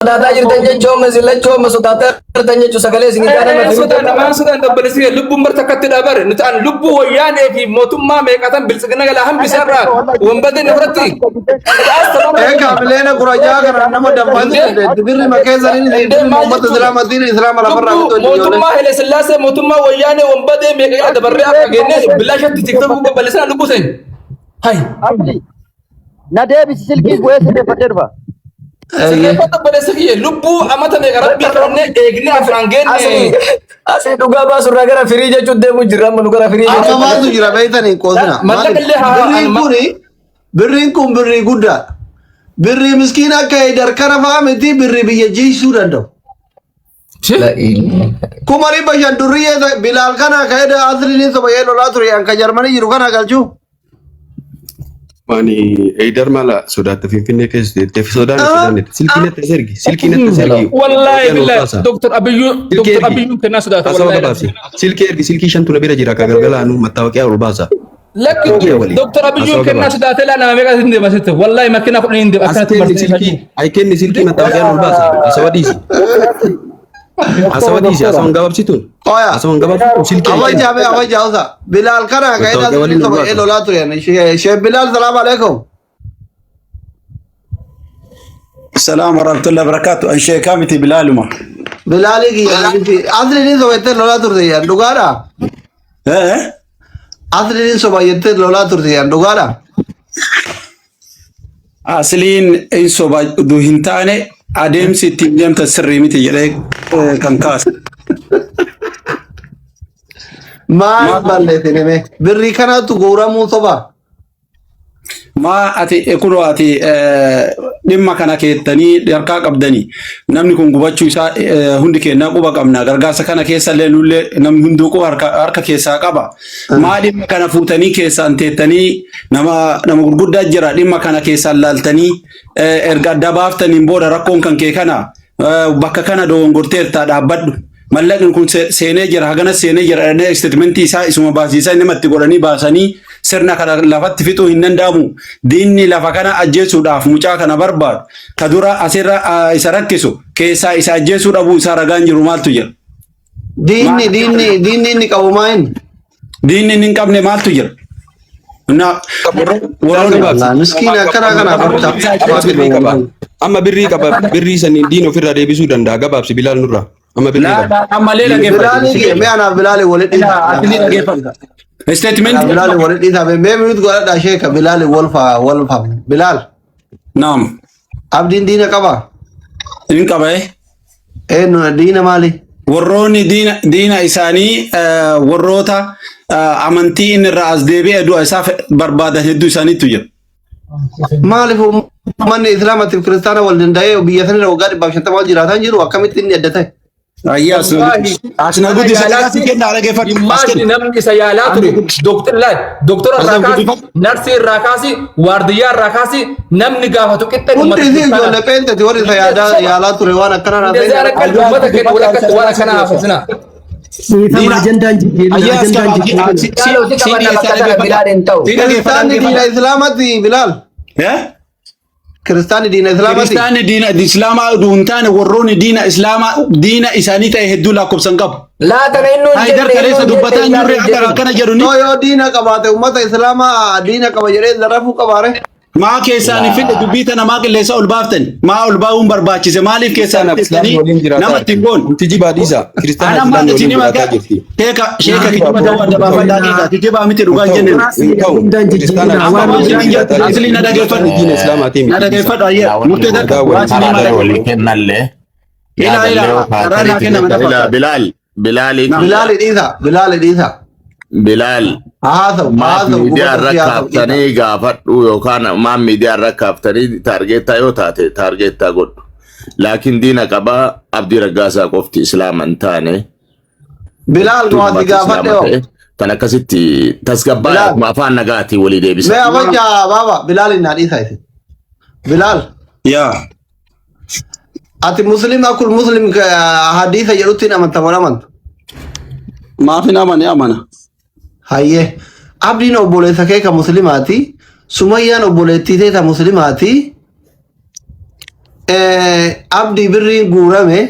Sodaata jirtan jechuun silachuun sodaata jirtan jechuun sagalee isin kana nama sodaan dabbalisi lubbuun bartakkatti dabare nuti an lubbuu wayyaanee fi mootummaa meeqatan bilsigina gala hambisarraa wambadin irratti kabileena kurajaa kana nama dabbalisi birri makeessanii ummata islaama diin islaama lafarraa mootummaa hele sillaasee mootummaa wayyaanee wambadee meeqa dabarree akka geenne bilaashatti tiktookuu babbalisan lubbuu seen hay na deebisi silkii bu'ee sideeffateerfa lubbu amata meeqa rabbii kadhannee eegnee afraan geenne asii dhugaa baasurraa gara firii jechuun deemu jirra amma nu gara firii jechuun baatu jira beeytanii qoosina birriin kun birrii guddaa birrii miskiin akka Haydar kana fa'aa miti birrii biyya jiisuu danda'u. Kuma dhibba shan durriyyee Bilaal kana ka'ee asliin sobayee lolaa ture anka Jarmanii jiru kana galchuu. Wani Haydar mala sodaata Finfinnee keessa deettee fi sodaan silkiinetti sergi. Wallahi billahi Dr. Abiyyuu kennaa sodaata wallahi. Silkii ergi silkii shantu na bira jira ka galgalaanu mattaawaqiyaa ol baasa. Lakki Dr. Abiyyuu kennaa sodaata laa nama meeqa hin deemasitti wallahi makkina kudhan hin deemasitti. Ay kenni silkii mattaawaqiyaa ol baasa isa wadiisi. Asawadiisi asawan gababsituun. Oya. Asawan gababsituun silkii. Awa jauza. Bilaal kana ka'ee asliin sobayee lolaa ture. Sheekh Bilaal salaam alaikum. السلام ورحمة الله وبركاته. الشيخ كامتي بلال ما. بلالي كي أصلي سويته لولا ترتيه دوغارا. أصلي سويته لولا ترتيه دوغارا. أصلين إن سوى دوهنتانه أدم ستين جم تسرّي متى يلك كنكاس. ما بالله مه بري كنا تو غورا مو صبا. ما أتي أكلو أتي لما كنا كيتني دركا قبضني نمني كون قبض شو سا هندي كنا قبض قمنا غرقاس كنا كيسا لولة نم هندو كو هركا كيسا قبا ما لما كنا فوتني كيسا أنتني نما قرقود دجرا لما كنا كيسا لالتني إرقاد دبافتني بورا ركون كان كيكنا بكا كنا دون قرتير تادابد مالك نكون سينجر هجنا سينجر أنا استدمنتي سا اسمه باسيسا إنما تقولني باساني سرنا كنا لفت فيتو هنن دامو ديني لفكنا أجلسوا داف مچا كنا برباد كدورا أسيرا إسارات كيسو كيسا إسا أجلسوا دابو إسارة رومال تجر ديني نكومين ديني نكابني مال تجر نا ورا مسكين كنا أما بري سنين دينو في الرادي بسودان دا قباب سبيلال نورا أما بري أما ليلة بلالي مي أنا بلالي ولد statement بلال ولد إذا بيموت قال ده شيء كبلال wolfa بلال نعم abdiin diina qaba in qabe eenyu diina maali warroonni diina isaanii warroota amantii inni irraa as deebi'ee du'a isaa barbaadan hedduu isaaniitu jira maaliif uummanni islaamaatiif kiristaana wal danda'ee biyya sanirra waggaa 150 jiraatan jiru akkamitti inni adda ta'e Ayah, asna gudi saya sikit nak lagi fat. Maskin nam isayala tu doktor rakasi, nurse rakasi, wardiya rakasi, nam nigaah tu kita. Unti sih jual lepen tu orang sayala tu rewan akan ada. Desa kan umat kan orang kan apa sana. Dina agenda Ayah sekarang Kristan diina Islamati Bilal. Ya? Kristaan diina Islaamati. Kristaan diina Islaamaa duuntaan warroonni diina Islaamaa diina isaanii ta'e hedduu lakkoofsan qabu. Laata innu Haydar kaleessa dubbataan jirre akkana jedhuni. Yoo diina qabaate uummata Islaamaa diina qaba jedhee zarafuu qabaare. Maa keessaan fidhe dubbii tana maa qilleessa ol baaftan maa ol baa'uun barbaachise maaliif keessaan fiddanii nama ittiin goon. Tijibaa dhiisa. Ana maal isin hima sheeka kijiba ta'uu adda baafadhaa dhiisa kijibaa miti dhugaa jenne. Asli na dhageeffadhu diina Islaamaatii miti. Na dhageeffadhu ayyee murtee takka waan isin hima dhageeffadhu. Bilaal dhiisa. Bilal media rakkaftanii gaafadhu yookaan maan media rakkaftanii targeetta yoo taate targeetta godhu laakiin diina qaba abdii raggaasaa qofti islaaman taane Bilal gooti gaafadhe yoo tan akkasitti tasgabbaa afaan nagaati walii deebisa mee abajja baba Bilal inna dhiisa isi Bilal yaa ati muslim akul muslim hadiisa jedhutti amantaa walamantu maafin amana Haye, abdiin obboleessa kee ka muslimaati, Sumayyaan obboleettii ta'e ta muslimaati. abdi birriin guurame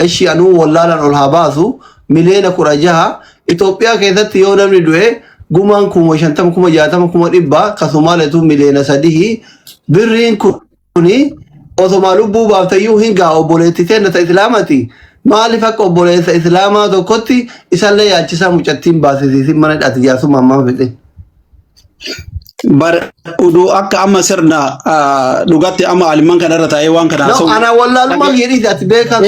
ishi anuu wallaalan ol haa baasu miliyoona 16 Itoophiyaa keessatti yoo namni du'e gumaan 50,000 60,000 100,000 kasumaaletu miliyoona 3 birriin kuni osoma lubbuu baaftayyuu hingaa obboleetti ta'e islaamati maaliif akka obboleessa islaamaa tokkotti isallee yaachisaa mucattiin baasisiisin mana hidhaati jaarsummaa ammaa fedhe. Bar udu akka amma sirna dhugatti amma aliman kana irra taa'ee waan kana haasa'u. Ana wallaalummaa jedhii ati beekaa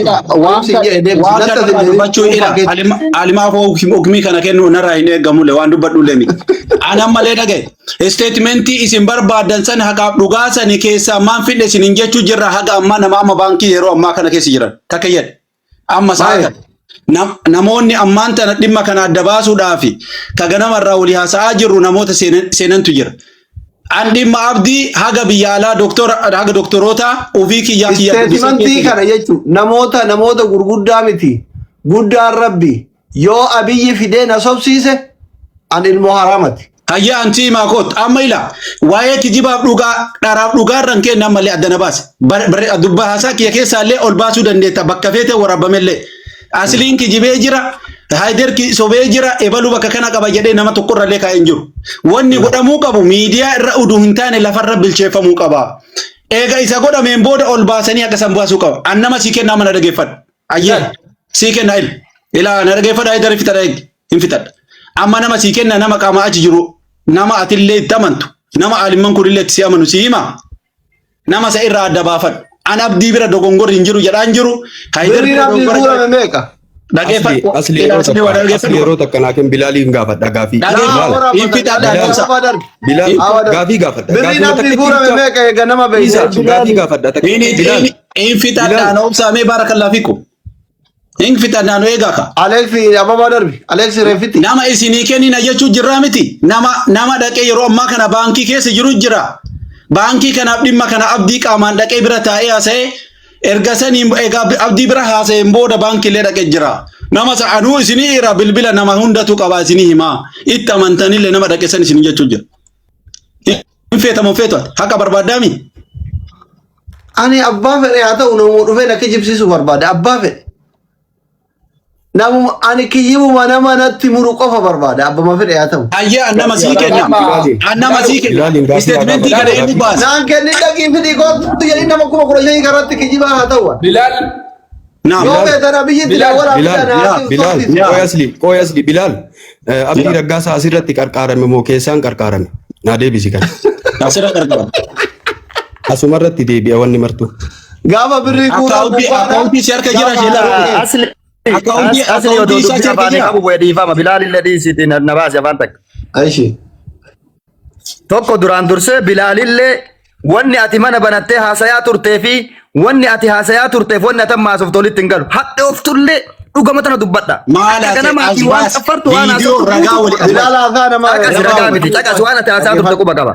alimaa koo hukmii kana kennu narraa hin eegamule waan dubbadhullee miti. Ana malee dhagaye statementii isin barbaadan san haqaaf dhugaa sani keessaa maan fidhe isin hin jechuu jirra haga ammaa nama amma baankii yeroo ammaa kana keessa jiran takkayyadhe. Amma sa'a namoonni ammaan tana dhimma kana adda baasuudhaaf ka ganamarraa walii haasa'aa jirru namoota seenantu jira. An dhimma abdii haga biyya alaa haga doktoroota ofii kiyyaa statementii kana jechuun namoota gurguddaa miti guddaan rabbi yoo abiyyi fidee na sobsiise an ilmoo haraamati. Hayya anti maakot amma ila waa'ee kijibaaf dhugaa dharaaf dhugaa irraan kenna malee addana baase dubba haasaa kiyya keessaallee ol baasuu dandeetta bakka feete waraabbamellee asliin kijibee jira haayider sobee jira ebalu bakka kana qaba jedhee nama tokkorrallee kaa'ee hin jiru wanni godhamuu qabu miidiyaa irra uduu hin taane lafarra bilcheeffamuu qaba eega isa godhameen booda ol baasanii akka san baasuu qaba an nama sii kennaa mana dhageeffadha ayyee sii kennaa ilaa na dhageeffadha haayider fitadha hin fitadha amma nama sii kenna nama qaama achi jiru nama atillee itti amantu nama alimman kunillee itti si amanu si hima nama isa irraa adda baafadhu an abdii bira dogongorri hin jiru jedhaan jiru birriin abdii guurame meeqa asli yeroo takka naaken bilaalii hin gaafadha gaafii gaafii gaafadha birriin abdii guurame meeqa eega nama beeysa gaafii gaafadha in fitadhaan obsaamee baarakallah fiikum in fitadhaan eegaa ka Alexi ababa darbi Alexi refiti nama isinii kennina jechuu jirraa miti nama dhaqee yeroo ammaa kana baankii keessa jiru jira baankii kanaaf dhimma kana abdii qaamaan dhaqee bira taa'ee haasa'ee erga sanii egaa abdii bira haasa'een booda baankiilee dhaqee jira nama sa'anuu isinii irra bilbila nama hundatu qabaa isinii himaa itti amantanillee nama dhaqee san isinii jechuu jira hin feetamu feetu haqa barbaadaami ani abbaa fedhe haa ta'u namuu dhufee na kijibsiisu barbaade abbaa fedhe namu ani kiyyibuma nama natti muru qofa barbaada abbama fedhe haa ta'u. Ayyaa annama sii kenna statementii kana eenyu baasa. Naan kenni dhaqii fidii kootu jedhii nama 15,000 karatti kijibaa haa ta'u. Bilal. Yoo feetana biyyitti Bilal qoyasli Bilal abdii raggaasaa asirratti qarqaarame moo keessaan qarqaarame naa deebisi kan. Asirra qarqaarame. Asumarratti deebi'a wanni martu. Gaafa birrii akkaawuntii si harka jira sheelaa. Asli oduu dubbii afaanii qabu bu'ee dhiifama Bilaalillee dhiisiitiin na baase afaan takka. Aishi. Tokko duraan dursee Bilaalillee wanni ati mana banattee haasayaa turtee fi wanni ati haasayaa turteef wanni ati maasuuf tolitti hin galu. Hadhe of tullee dhugama tana dubbadha. Maala namaatii waan xaffartu waan haasa'u. Bilaal haasaa namaa ragaa miti caqas waan ati haasayaa turte quba qaba.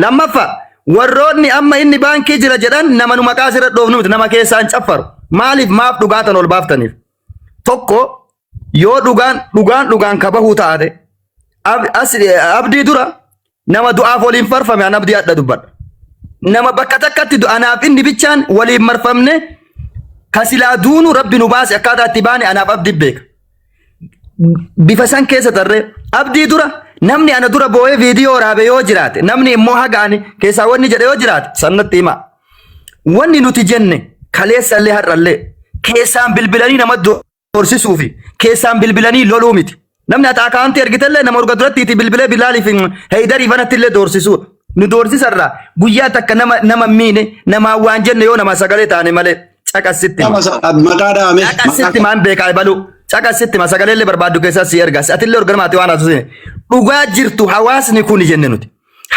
Lammaffaa warroonni amma inni baankii jira jedhan nama nu maqaa asirra dhoofnu miti nama keessaan caffaru. Maaliif maaf dhugaatan ol baaftaniif? Tokko yoo dhugaan kabahuu taate abdii dura nama du'aaf waliin farfame an abdii adda dubbadha. Nama bakka takkatti anaaf inni bichaan waliin marfamne kasilaa duunu rabbi nu baase akkaataa itti baane anaaf abdii beeka. Bifa san keessa tarree abdii dura namni ana dura boo'ee viidiyoo waraabe yoo jiraate namni immoo hagaani keessaa wanni jedhe yoo jiraate sannatti hima. Wanni nuti jenne kaleessallee har'allee keessaan bilbilanii nama dorsisuufi keessaan bilbilanii loluu miti. Namni ati akaantii ergitellee nama urga duratti itti bilbilee Bilaaliif Haydarii banattillee dorsisu. Nu dorsisarraa guyyaa takka nama miine nama waan jenne yoo nama sagalee taane malee caqasitti. Caqasitti maan beekaa balu. Caqasitti ma sagaleellee barbaaddu keessaa si ergas. Atillee organaati waan haasofne. Dhugaa jirtu hawaasni kun jenne nuti.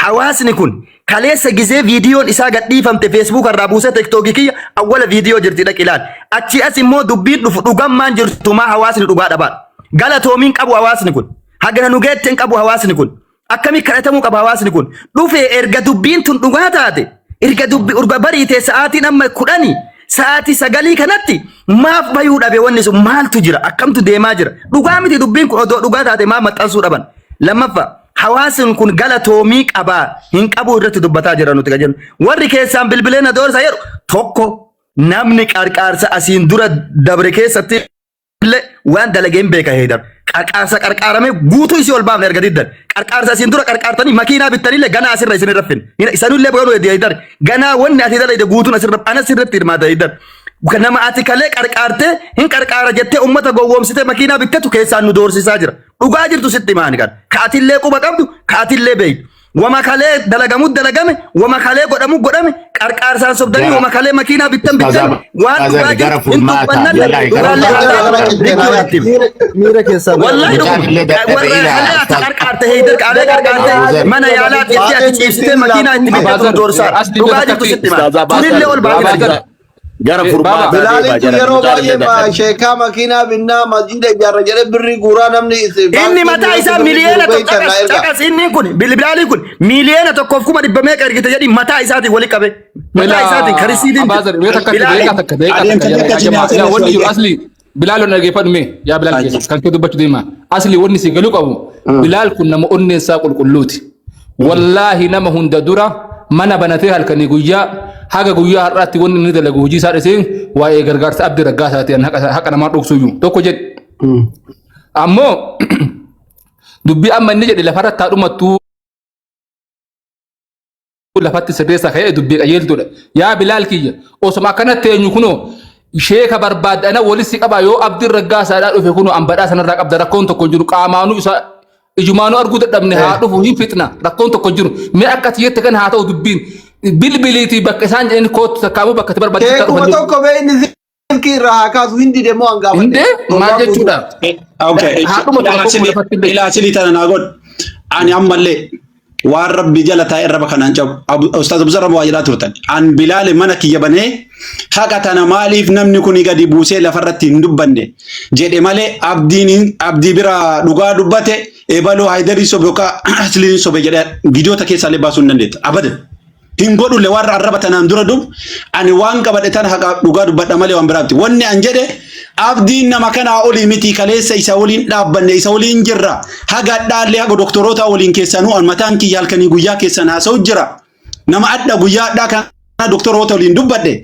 Hawaasni kun kaleessa gizee viidiyoon isaa gadhiifamte Facebook irraa buusee TikTok kiyya awwala viidiyoo jirti dhaqi ilaali. Achi as immoo dubbiin dhufu dhugammaan jirtu maa hawaasni dhugaa dhabaa. Galatoomiin qabu hawaasni kun. Hagana nu geetteen qabu hawaasni kun. Akkamii kadhatamuu qaba hawaasni kun. Dhufee erga dubbiin tun dhugaa taate. Erga dubbi urba bariitee sa'aatiin amma 10 sa'aatii 9 kanatti maaf bayuu dhabe wanni sun maaltu jira akkamtu deemaa jira. Dhugaa miti dubbiin kun odoo dhugaa taate maaf maxxansuu dhaban. Lammaffaa hawaasni kun galatoomii qabaa hin qabu irratti dubbataa jira nuti gajennu. Warri keessaan bilbileen adoorsa jedhu tokko namni qarqaarsa asiin dura dabre keessatti illee waan dalageen beeka heedar qarqaarsa qarqaarame guutuu isii ol baafne erga diddan qarqaarsa asiin dura qarqaartanii makiinaa bittanillee ganaa asirra isin raffin isanillee boonu heedar ganaa wanni ati dalayde guutuun asirra ana sirratti hirmaata heedar nama ati kalee qarqaarte hin qarqaara jettee ummata gowwoomsite makiinaa bittetu keessaan nu doorsisaa jira dhugaa jirtu sitti maani kan kaatillee quba qabdu kaatillee beeydu wama kalee dalagamu dalagame wama kalee godhamu godhame qarqaarsaan sobdanii wama kalee makiinaa bittan waan dhugaa jirtu hin tubbannalle miira keessaa wallahi warra kalee ati qarqaarte heydar qaalee qarqaarte mana yaalaa jettee ati ciibsitee makiinaa itti bittetu doorsaa dhugaa jirtu sitti maani tunillee ol baafira gara furmaata Bilaalin yeroo baay'ee sheekaa makiinaa binnaa masjiida ijaarra jedhee birrii guuraa namni inni mataa isaa miliyoona tokko caqas inni kun Bilaalin kun miliyoona tokkoof kuma dhibba meeqa ergite jedhi mataa isaatiin wali qabe mataa isaatiin karisiitiin asli Bilal on dhaggeeffadhu mee yaa Bilal keessa kan kee dubbachuu deema asli wanni si galuu qabu Bilal kun nama onneessaa qulqulluuti wallaahi nama hunda dura mana banatee halkanii guyyaa haga guyyaa har'aatti wanni inni dalagu hojii isaa dhiseen waa'ee gargaarsa Abdii Raggaasaati haqa namaa dhoksuyyuu tokko jedhe ammoo dubbii amma inni jedhe lafarratti haadhumattuu lafatti sirreessaa ka'ee dubbii qajeeltuudha yaa Bilaal kiyya osoma akkanatti eenyu kunoo sheeka barbaadana walitti qabaa yoo Abdii Raggaasaadhaa dhufe kunoo ambadhaa sanarraa qabda rakkoon tokko jiru qaamaanuu isaa ijumaanuu arguu dadhabne haa dhufu hin fixna rakkoon tokko jiru mee akka tiyyette kan haa ta'u dubbiin bilbiliiti bakka isaan jedhani kootu takkaamu bakka ti barbaachisa ta'u dhufanii tokko bee inni silkii irraa haa kaasu hindi demoo hangaafate hinde maal jechuudha ilaa silii tana naa godh ani ammallee waan rabbi jala taa'e irra bakanaan cabu ustaaz Abuzarra waa jedhaa turtan an Bilaal mana kiyya banee haqa tana maaliif namni kun gadi buusee lafarratti hin dubbanne jedhe malee abdii bira dhugaa dubbate ebaloo Haydarii sobe yookaan Asliin sobe jedhee viidiyoota keessaa illee baasuu hin dandeetta abadan hin godhulle warra arraba tanaan dura dub ani waan qabadhe tan haqa dhugaa dubbadha malee waan biraatti wanni an jedhe abdiin nama kanaa olii miti kaleessa isa waliin dhaabbanne isa waliin jirra haga dhaallee haga doktoroota waliin keessanuu an mataan kiyya halkanii guyyaa keessan haasa'u jira nama adda guyyaa addaa kana doktoroota waliin dubbadhe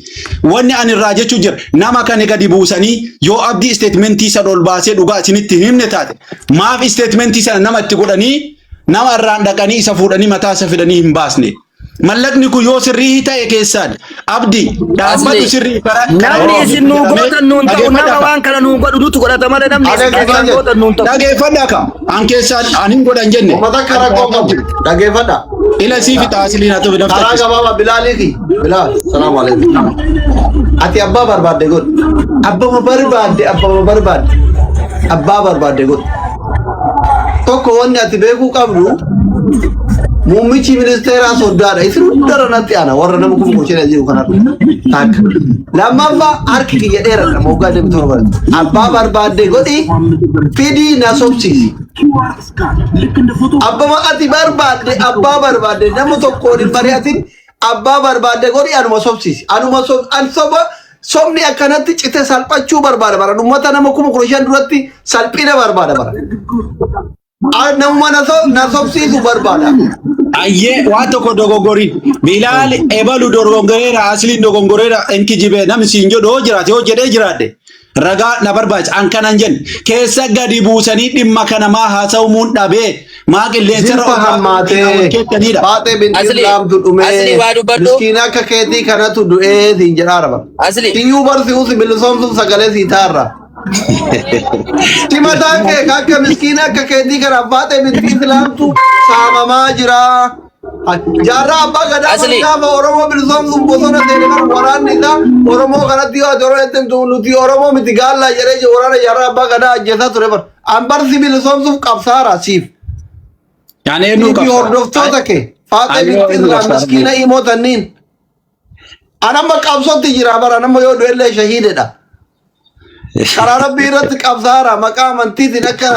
wanni an irraa jechuu jira nama kana gadi buusanii yoo abdii isteetmentii isa ol baasee dhugaa isinitti himne taate maaf isteetmentii sana nama itti godhanii nama irraan dhaqanii isa fuudhanii mataa isa fidanii hin baasne mallaqni kun yoo sirrii ta'e keessaan abdii dhaabbatu sirrii namni isin nuu gootan nuun ta'u nama waan kana nuu godhu nutu godhata malee namni isin keessaan gootan nuun ta'u dhageeffadha ka an keessaan an hin godhan jenne ummata kara qabu dhageeffadha ila siifi taasiliin haa ta'u karaa nafta gabaaba Bilaaliifi Bilaal salaamu alaikum ati abbaa barbaadde godh abbaa barbaadde godh tokko wanni ati beekuu qabdu muummichi ministeeraa soddaadha isin hundara natti ana warra nama kun gochee jiru kanatu takka lammaffaa harki kiyya dheeradha moggaa deemtu barbaadde abbaa barbaadde godhi fidii na sobsiisi abbaa ati barbaadde abbaa barbaadde nama tokkoon hin bari'atin abbaa barbaadde godhi anuma sobsiisi an sobni akkanatti cite salphachuu barbaada bara ummata nama 15,000 duratti salphina barbaada bara nama na sobsiisu barbaada ayyee waa tokko dogoggori Bilaal ebalu dogongoreera Asliin dogongoreera enki jibe namni siin jedhu hoo jiraate hoo jedhee jiraadde ragaa na barbaacha an kanan jen keessa gadi buusanii dhimma kana maa haasa'umuun dhabee maa qilleensarra hammaatee baatee binti islaamtu dhumee miskiina akka keetii kanatu du'ee siin jedhaara bara siyyuu barsiisu bilisoomsuun sagalee sii taarra Timataan kee akka miskiina akka keetii kana baatee binti islaamtu saamamaa jira. Jaarraa abbaa gadaa gaafa Oromoo bilisoomsuun bosona seene kan waraanni isaa Oromoo kanatti yoo ati Oromoo nuti Oromoo miti gaallaa jedhee waraana jaarraa abbaa gadaa ajjeesaa ture bara. Ambarsi bilisoomsuuf qabsaara siif. Yaani eenyu qabsaara. Hordoftoota kee baatee binti islaam miskiina himootanniin. Anamma qabsootti jira bara nama yoo du'ellee shahiidedha. karaa rabbii irratti qabsaara maqaa amantiitiin akka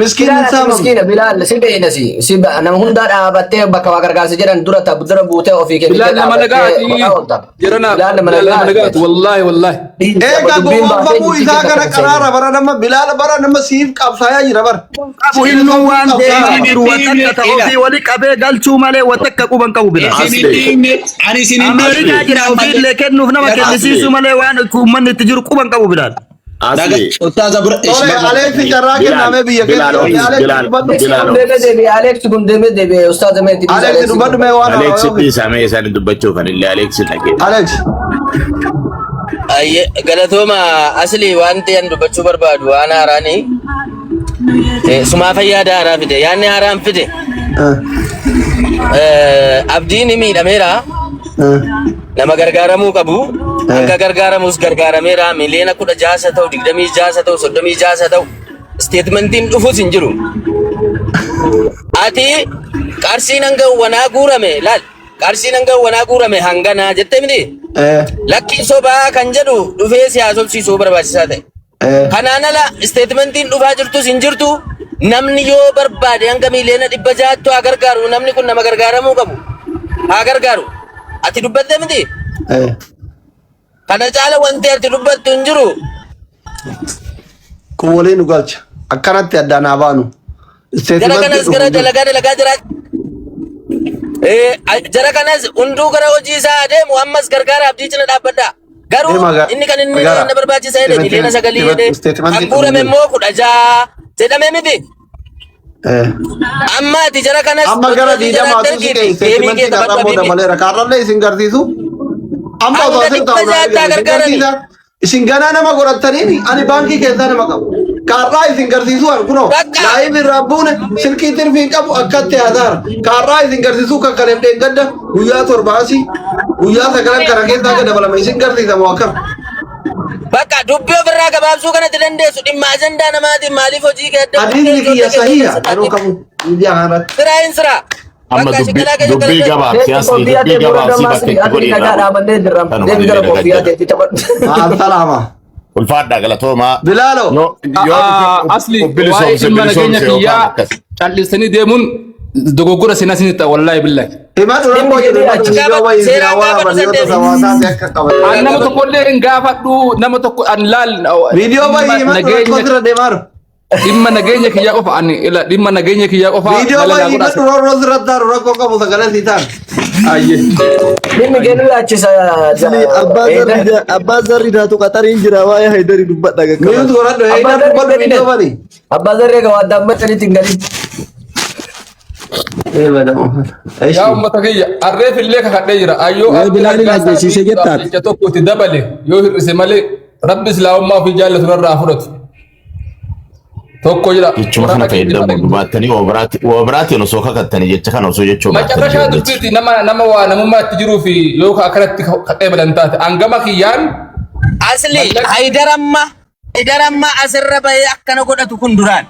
miskiin hin saamamu. Miskiina Bilaal si beeynasi si nama hundaa dhaabattee bakka waa gargaarsa jedhan dura dura buutee ofii kee Bilal nama nagaati. Jirana Bilal nama nagaati. Wallahi. Eega gowwoomfamuu isaa kana qaraara bara nama Bilaal bara nama siif qabsaayaa jira bara. Qabu innu waan deemaa jiru watakka ta'uu fi wali qabee galchuu malee watakka quban qabu Bilaal. Ani isin Ameerikaa jira ofiillee kennuuf nama kennisiisu malee waan uummanni itti jiru quban qabu Bilaal. Asli. Ustaz Abra Tole Aleexi carraa kenname biyya Alex gundeme debe ustaz Ahmed Aleexi dubbadhu mee waan Alex Pisame isaan dubbachuu kan illee Alex nagee. Alex Ayye galatoma asli wanti an dubbachuu barbaadu waan haaraani sumaa fayyaada haaraa fide yaanni haaraan fide abdiin miidhameera nama gargaaramuu qabu akka gargaaramus gargaarameera miliyoona 16 ta'u 26 ta'u 36 ta'u statementiin dhufus hin jiru ati qarsiin hanga wanaa guurame laal qarsiin hanga wanaa guurame hangana jettee miti lakki sobaa kan jedhu dhufee siyaasofsiisuu barbaachisaa ta'e kanaan ala statementiin dhufaa jirtus hin jirtu namni yoo barbaade hanga miliyoona 600 haa gargaaru namni kun nama gargaaramuu qabu haa gargaaru ati dubbatte miti kana caala wanti ati dubbattu hin jiru kun waliin nu galcha akkanatti addaan haa baanu. Jara kanas gara dalagaa jira jara kanas hunduu gara hojii isaa adeemu ammas gargaara abdii cina dhaabbadha garuu inni kan inni na barbaachisa jedhe miliyoona 9 jedhe kan guurame immoo 16 jedhame miti amma ati jara kanas amma gara diidamaatu si ta'e statementiin har'a booda maleera kaarrallee isin garsiisu amma osoo isin ta'u isin ganaa nama godhattaniin ani baankii keessaa nama qabu kaarraa isin garsiisuu an kunoo laayif irraa buune silkii tirfii qabu akkatti hasaara kaarraa isin garsiisuu kan kan hin gadda guyyaa 7 guyyaa 9 kana keessaa akka dabalame isin garsiisamu akkam. Bakka dubbii ofirraa gabaabsuu kanatti dandeessu dhimma ajandaa namaatiin maaliif hojii kee adda adiin kiyya sahiha yeroo kamu miidiyaa kanarratti. Siraayin sira. Amma dubbii gabaabsi asli dubbii gabaabsi bakka itti godhina. Salaama. Ulfaadhaa galatoomaa. Bilaalo. Asli waa'ee dhimma nageenya kiyyaa callisanii deemuun dogoggora sinasini ta'a wallahi billahi. Nama tokko illee hin gaafadhu nama tokko an laal. Viidiyoo baay'ee kontra deemaru. Dhimma nageenya kiyyaa qofa ani dhimma nageenya kiyyaa qofa. Viidiyoo baay'ee roorroo sirratti rakkoo qabu sagalee siitaan. Ayyee. Dhimmi gelu achisa Abbaa Zarri daatu qaxariin jira waa'ee Haydari dubbadha gaggaba. Miyuutu godhadhu Haydar dubbadhu viidiyoo bani. Abbaa Zarri ga wadda ammatanitti hin galin. Yaa ummata kiyya arreef illee kakadhee jira ayyoo Bilaaliin ajjeesiisee jettaati. ija tokko itti dabale yoo hir'ise malee rabbi islaamummaa ofii jaallatu irraa fudhatu. Tokko jira. Jechuun kana fayyadamu dubbattanii wabiraatiin osoo kakattanii jecha kana osoo jechuun Macarrashaa dubbiitti nama waa namummaa itti jiruu fi yoo akkanatti kaqee badan taate hangama kiyyaan Asli Haydaramma asirra bahee akkana godhatu kun duraan.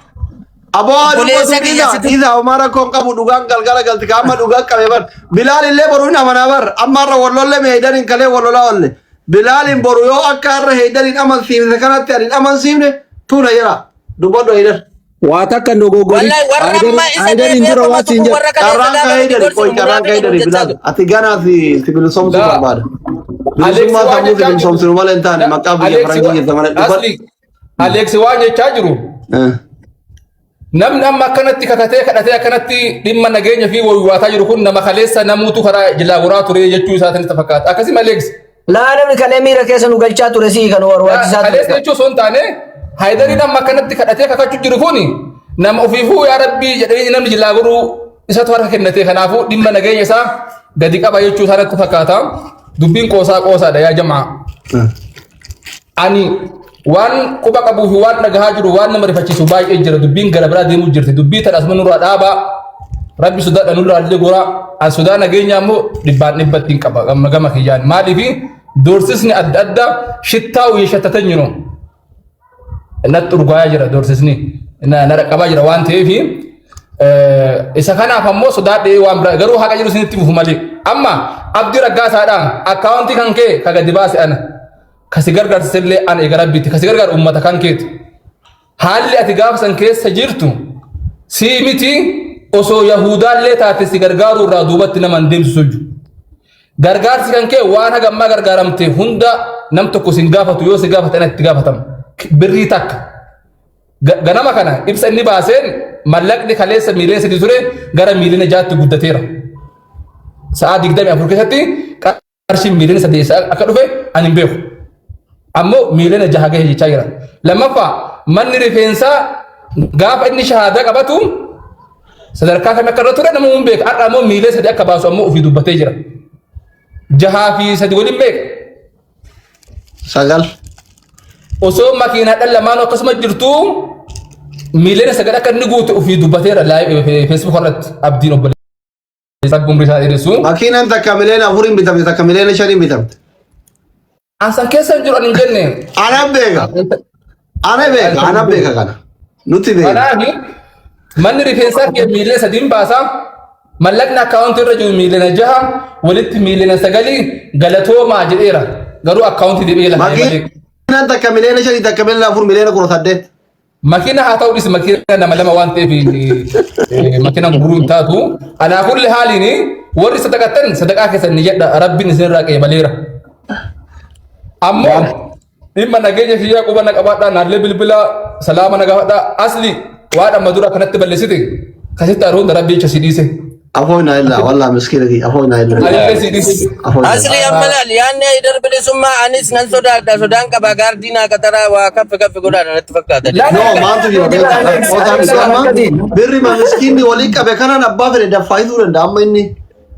Aboo isa Umara kon qabu dhugaan galgala galti kaama dhugaan qabe bar Bilaal illee boru hin amanaa bar ammarra wallolle me Haydarin kalee wallola olle Bilaalin boru yoo akka har'a Haydarin amansiifne kanatti ani amansiifne tuuna jira dubbadhu Haydar. Waa takka dogoggori. Haydariin dura waa siin jedhu. Karaan ka Haydari Bilaal ati ganaa fi sibilisomsuu barbaada. Bilisummaa sammuu sibilisomsuu malee hin taane maqaa biyya faranjii keessa malee dubbadhu. Alex waan jechaa jiru. Namni amma akkanatti kakatee kadhatee akkanatti dhimma nageenya fi wayyaataa jiru kun nama kaleessa namuutu karaa jilaaguraa ture jechuu isaatti itti fakkaata. Akkasii Alex. Laa namni kalee miira keessa nu galchaa ture sii kan warwaachisaa ture. Kaleessa jechuu osoo hin taane Haydariin amma akkanatti kadhatee kakachuu jiru kun nama ofiifuu yaa rabbii jedhanii namni jilaaguruu isatu harka kennatee kanaafuu dhimma nageenya isaa gadi qaba jechuu isaatti fakkaata. Dubbiin qoosaadha yaa jamaa. Ani waan quba qabuu fi waan dhagahaa jiru waan nama rifachiisu baay'ee jira dubbiin gara biraa deemuu jirti dubbii tadhaas manurraa dhaabaa rabbi sodaadha nurraa illee goraa an sodaa nageenyaa immoo dhibbatti hin qaba gama kiyyaan maaliif doorsisni adda adda shittaa uyye shattatan jiru natti urgaayaa jira doorsisni na dhaqqabaa jira waan ta'eef isa kanaaf ammoo sodaadhee waan biraa garuu haqa jiru isinitti buufu malee amma abdii raggaasaadhaan akkaawuntii kan kee ka gadi baase ana kasi gargaarsillee an eegara bitti kasi gargaar ummata kan keeti haalli ati gaafa san keessa jirtu sii miti osoo yahudaallee taate si gargaaruu irraa duubatti nama hin deemsisu gargaarsi kan kee waan hagammaa gargaaramte hunda nam tokko sin gaafatu yoo si gaafatan itti gaafatam birrii takka ganama kana ibsa inni baaseen mallaqni kaleessa miiliyoona 3 ture gara miiliyoona 6tti guddateera sa'a 24 keessatti qarshii miiliyoona 3 akka dhufe ani hin beeku ammoo miiliyoona 6 gahee jechaa jira lammaffaa manni rifeensaa gaafa inni shahaadaa qabatu sadarkaa kam akka irra ture nama hin beeku har'a ammoo miiliyoona 3 akka baasu ammoo ofii dubbatee jira 6 fi 3 waliin beek sagal osoo makiinaa dhan lamaan akkasuma jirtu miiliyoona 9 akka inni guutu ofii dubbateera Facebook irratti abdiin obboleessa gumri isaa dheeressu makiinaan takka miiliyoona 4 bitamte takka miiliyoona 5 bitamte asan keessa jiru an hin jenne ana beeka kana nuti beeka kanaafi manni rifeensaa kee miiliyoona 3 baasa mallaqni akkaawuntii irra jiru miiliyoona 6 walitti miiliyoona 9 galatoomaa jedheera garuu akkaawuntii deebi'ee lafa makiinaan takka miiliyoona 5 takka miiliyoona 4 miiliyoona 18 makina haa ta'u dhis makina nama lama waan ta'eef makina guruun taatu alaa kulli haaliin warri sadaqatan sadaqaa keessan ni jedha rabbiin isinirraa qeebaleera ammoo dhimma nageenya kiyyaa quba na qabaadhaa naallee bilbila salaama na gaafadhaa asli waan amma dura kanatti balleessite kasitti aroon rabbii jecha si dhiise أفونا إلا والله مسكين كي أفونا إلا أصلي أملا يعني إدر بلسما أنيس ننسودا سودان كباغار دينا كترا وكف كف كودا نتفكر لا ما تجي بري ما مسكين دي وليك بكرة نبى في الدفايدور الدم إني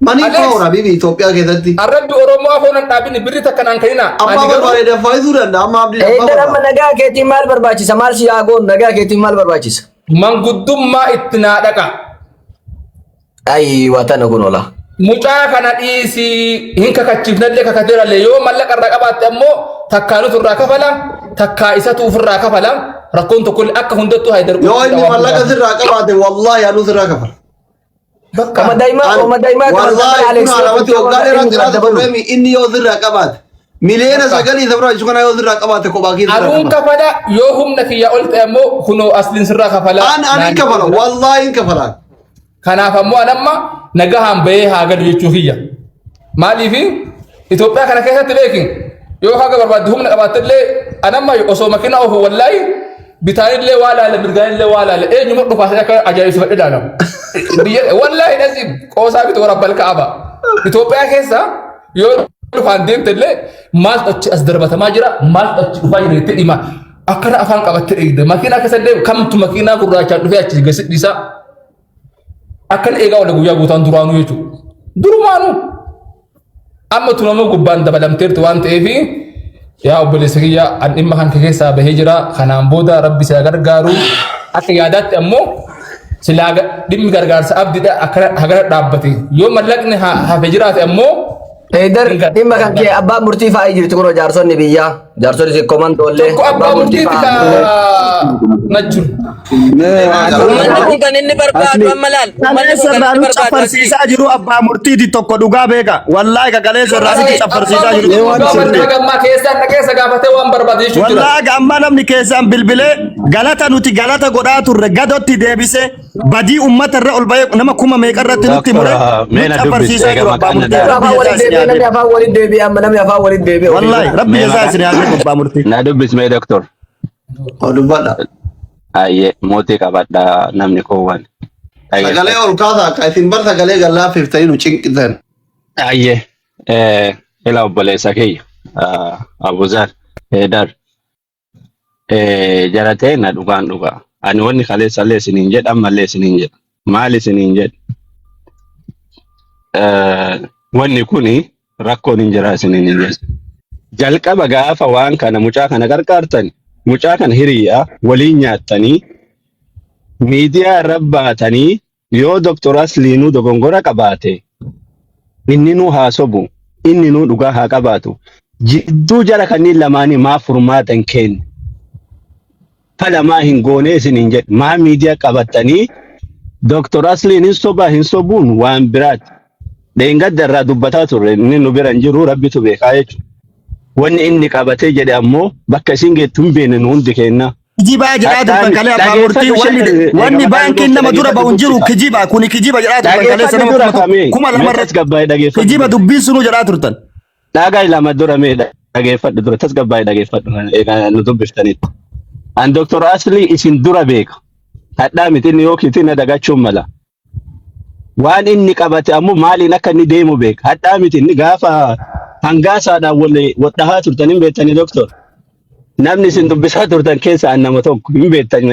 ماني فاورا بيبي إثيوبيا كذا تي الرب أورومو أفونا تابين بري تكنان كينا أما في الدفايدور الدم ما بدي إنت لما نجا كتير مال برباچي سمال سياغون نجا كتير مال برباچي من قدوم ما اتنادكا أي وطن أقول ولا mucaa kana dhiisi hin kakachifnallee kakateerallee yoo mallaqa irraa qabaatte ammoo takkaanutu irraa kafala takkaa isatu ofirraa kafala rakkoon tokko akka hundattuu haydar yoo inni mallaqa sirraa qabaate wallahi anu sirraa kafala kama daima wallahi kuna alamati waggaa dheeraa jiraata problemi inni yoo sirraa qabaate miliyoona 9 sabra isu kana yoo sirraa qabaate kophaa keessa anuun kafala yoo humna kiyya ol ta'e ammoo kunoo asliin sirraa kafala an kafala wallahi kafala kanaaf ammoo anamma nagahaan bahee haa gadu jechuu kiyya maaliif Itoophiyaa kana keessatti beekin yoo haga barbaadde humna qabaattellee anamma osoo makina ofu wallahi bitaanillee waa laala mirgaanillee waa laala eenyuma dhufaasee akka ajaa'ibsiifadhe daala wallahi nasiib qoosaa bitu rabbal ka'aba Itoophiyaa keessa yoo dhufaan deemtellee maal achi as darbatamaa jira maal achi dhufaa jira itti dhima akkana afaan qabattee eegde makina keessa deemu kamtu makina gurraachaan dhufee achi gasidhiisaa akan eegaa wala guyyaa guutaan duraanuu jechuudha. Durumaanuu amma tunamoo gubbaan dabalamteerti waan ta'eef yaa obboleessa kiyyaa an dhimma kan keessaa bahee jira kanaan booda rabbi si gargaaru akka yaadaatti ammoo silaa dhimmi gargaarsa abdiidha akka hagara dhaabbate yoo mallaqni hafe jiraate ammoo Dar dhimma kan kee abbaa murtii fa'aa jirti kun jaarsonni biyyaa jaarsonni si komandoolee abbaa murtii najjur Manni kan inni barbaadu ammalaan manni kun kan inni caffarsiisaa jiru abbaa murtiiti tokko dhugaa beeka wallahi kagalee sorraasitti caffarsiisaa jiru gammaa keessaa dhageessa gaafatee waan barbaade jechuudha wallahi gamma namni keessaan bilbilee galata nuti galata godhaa turre gadotti deebise badii ummata irra ol bahee nama kuma meeqa irratti nutti mure caffarsiisaa jiru abbaa murtii namni afaan waliin deebi'e amma namni afaan waliin deebi'e wallahi rabbi jazaa isin yaa abbaa murtii Na dubbis mee doktor. dubbadha Ayyee mootii qabadha namni koowwan. sagalee ol kaasaa akka isin bar sagalee gallaafiftanii nu cinqisan Ayyee ila obboleessa kiyya Abuzar Heedar jaratee na dhugaan dhugaa. Ani wanni kaleessallee isiniin jedha ammallee isiniin jedha. Maal isiniin jedha? Wanni kuni rakkoon hin jira isiniin hin jedha. Jalqaba gaafa waan kana mucaa kana gargaartan mucaa kana hiriyaa waliin nyaattanii miidiyaa irra baatanii yoo Dr. Asliinuu dogongora qabaate inni nuu haa sobu inni nuu dhugaa haa qabaatu jidduu jala kanneen lamaanii maa furmaatan kennu falamaa hin goonee isiniin jedhu maa miidiyaa qabatanii Dr. Asliin hin sobaa hin sobuun waan biraati dheengadda irraa dubbataa turre inni nu bira hin jiru rabbitu beekaa jechuudha. wanni inni qabatee jedhe ammoo bakka isin geettu hin beekne nu hundi kenna. Kijiba jedhaa turtan kalee abbaa murtii wanni baankiin nama dura ba'uun jiru kijiba kuni kijiba jedhaa turtan kalee sana kuma lamarratti kijiba dubbiin sunu jedhaa turtan. Dhagaa lama dura mee dhageeffadhu dura tasgabbaa'ee dhageeffadhu egaa nu dubbiftanitti. An Dr. Asli isin dura beeka. Hadhaa miti inni yookiin itti dagachuun mala. Waan inni qabate ammoo maaliin akka inni deemu beeka. Hadhaa miti inni gaafa hangaasaadhaan wadhahaa turtan hin beektanii Dr. Namni isin dubbisaa turtan keessa an nama tokko hin beektan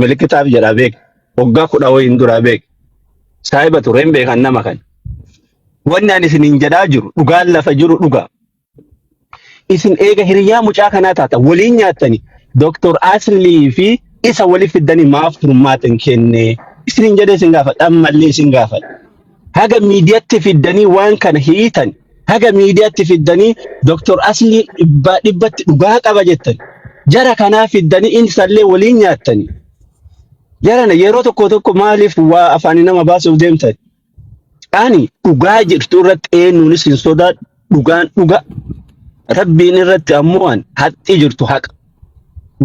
milikitaaf jedhaa beeka. Waggaa 10 wayiin duraa beeka. Saahiba ture hin beekan nama kan. Wanni ani isiniin jedhaa jiru dhugaan lafa jiru dhugaa. Isin eega hiriyaa mucaa kanaa taata waliin nyaattanii Dr. Asli fi isa waliif fiddanii maaf furmaatan kenne isiniin jedhee isin gaafadha ammallee isin gaafadha. Haga miidiyaatti fiddanii waan kana hiitan haga miidiyaatti fiddanii Dr. Asli dhibbatti dhugaa qaba jettan jara kanaa fiddanii insallee waliin nyaattanii. Jarana yeroo tokko maaliif waa afaanii nama baasuuf deemtan? Ani dhugaa jirtu irratti eenyuunis hin sodaadhu dhugaan dhugaa. Rabbiin irratti ammoo haqqi jirtu haqa.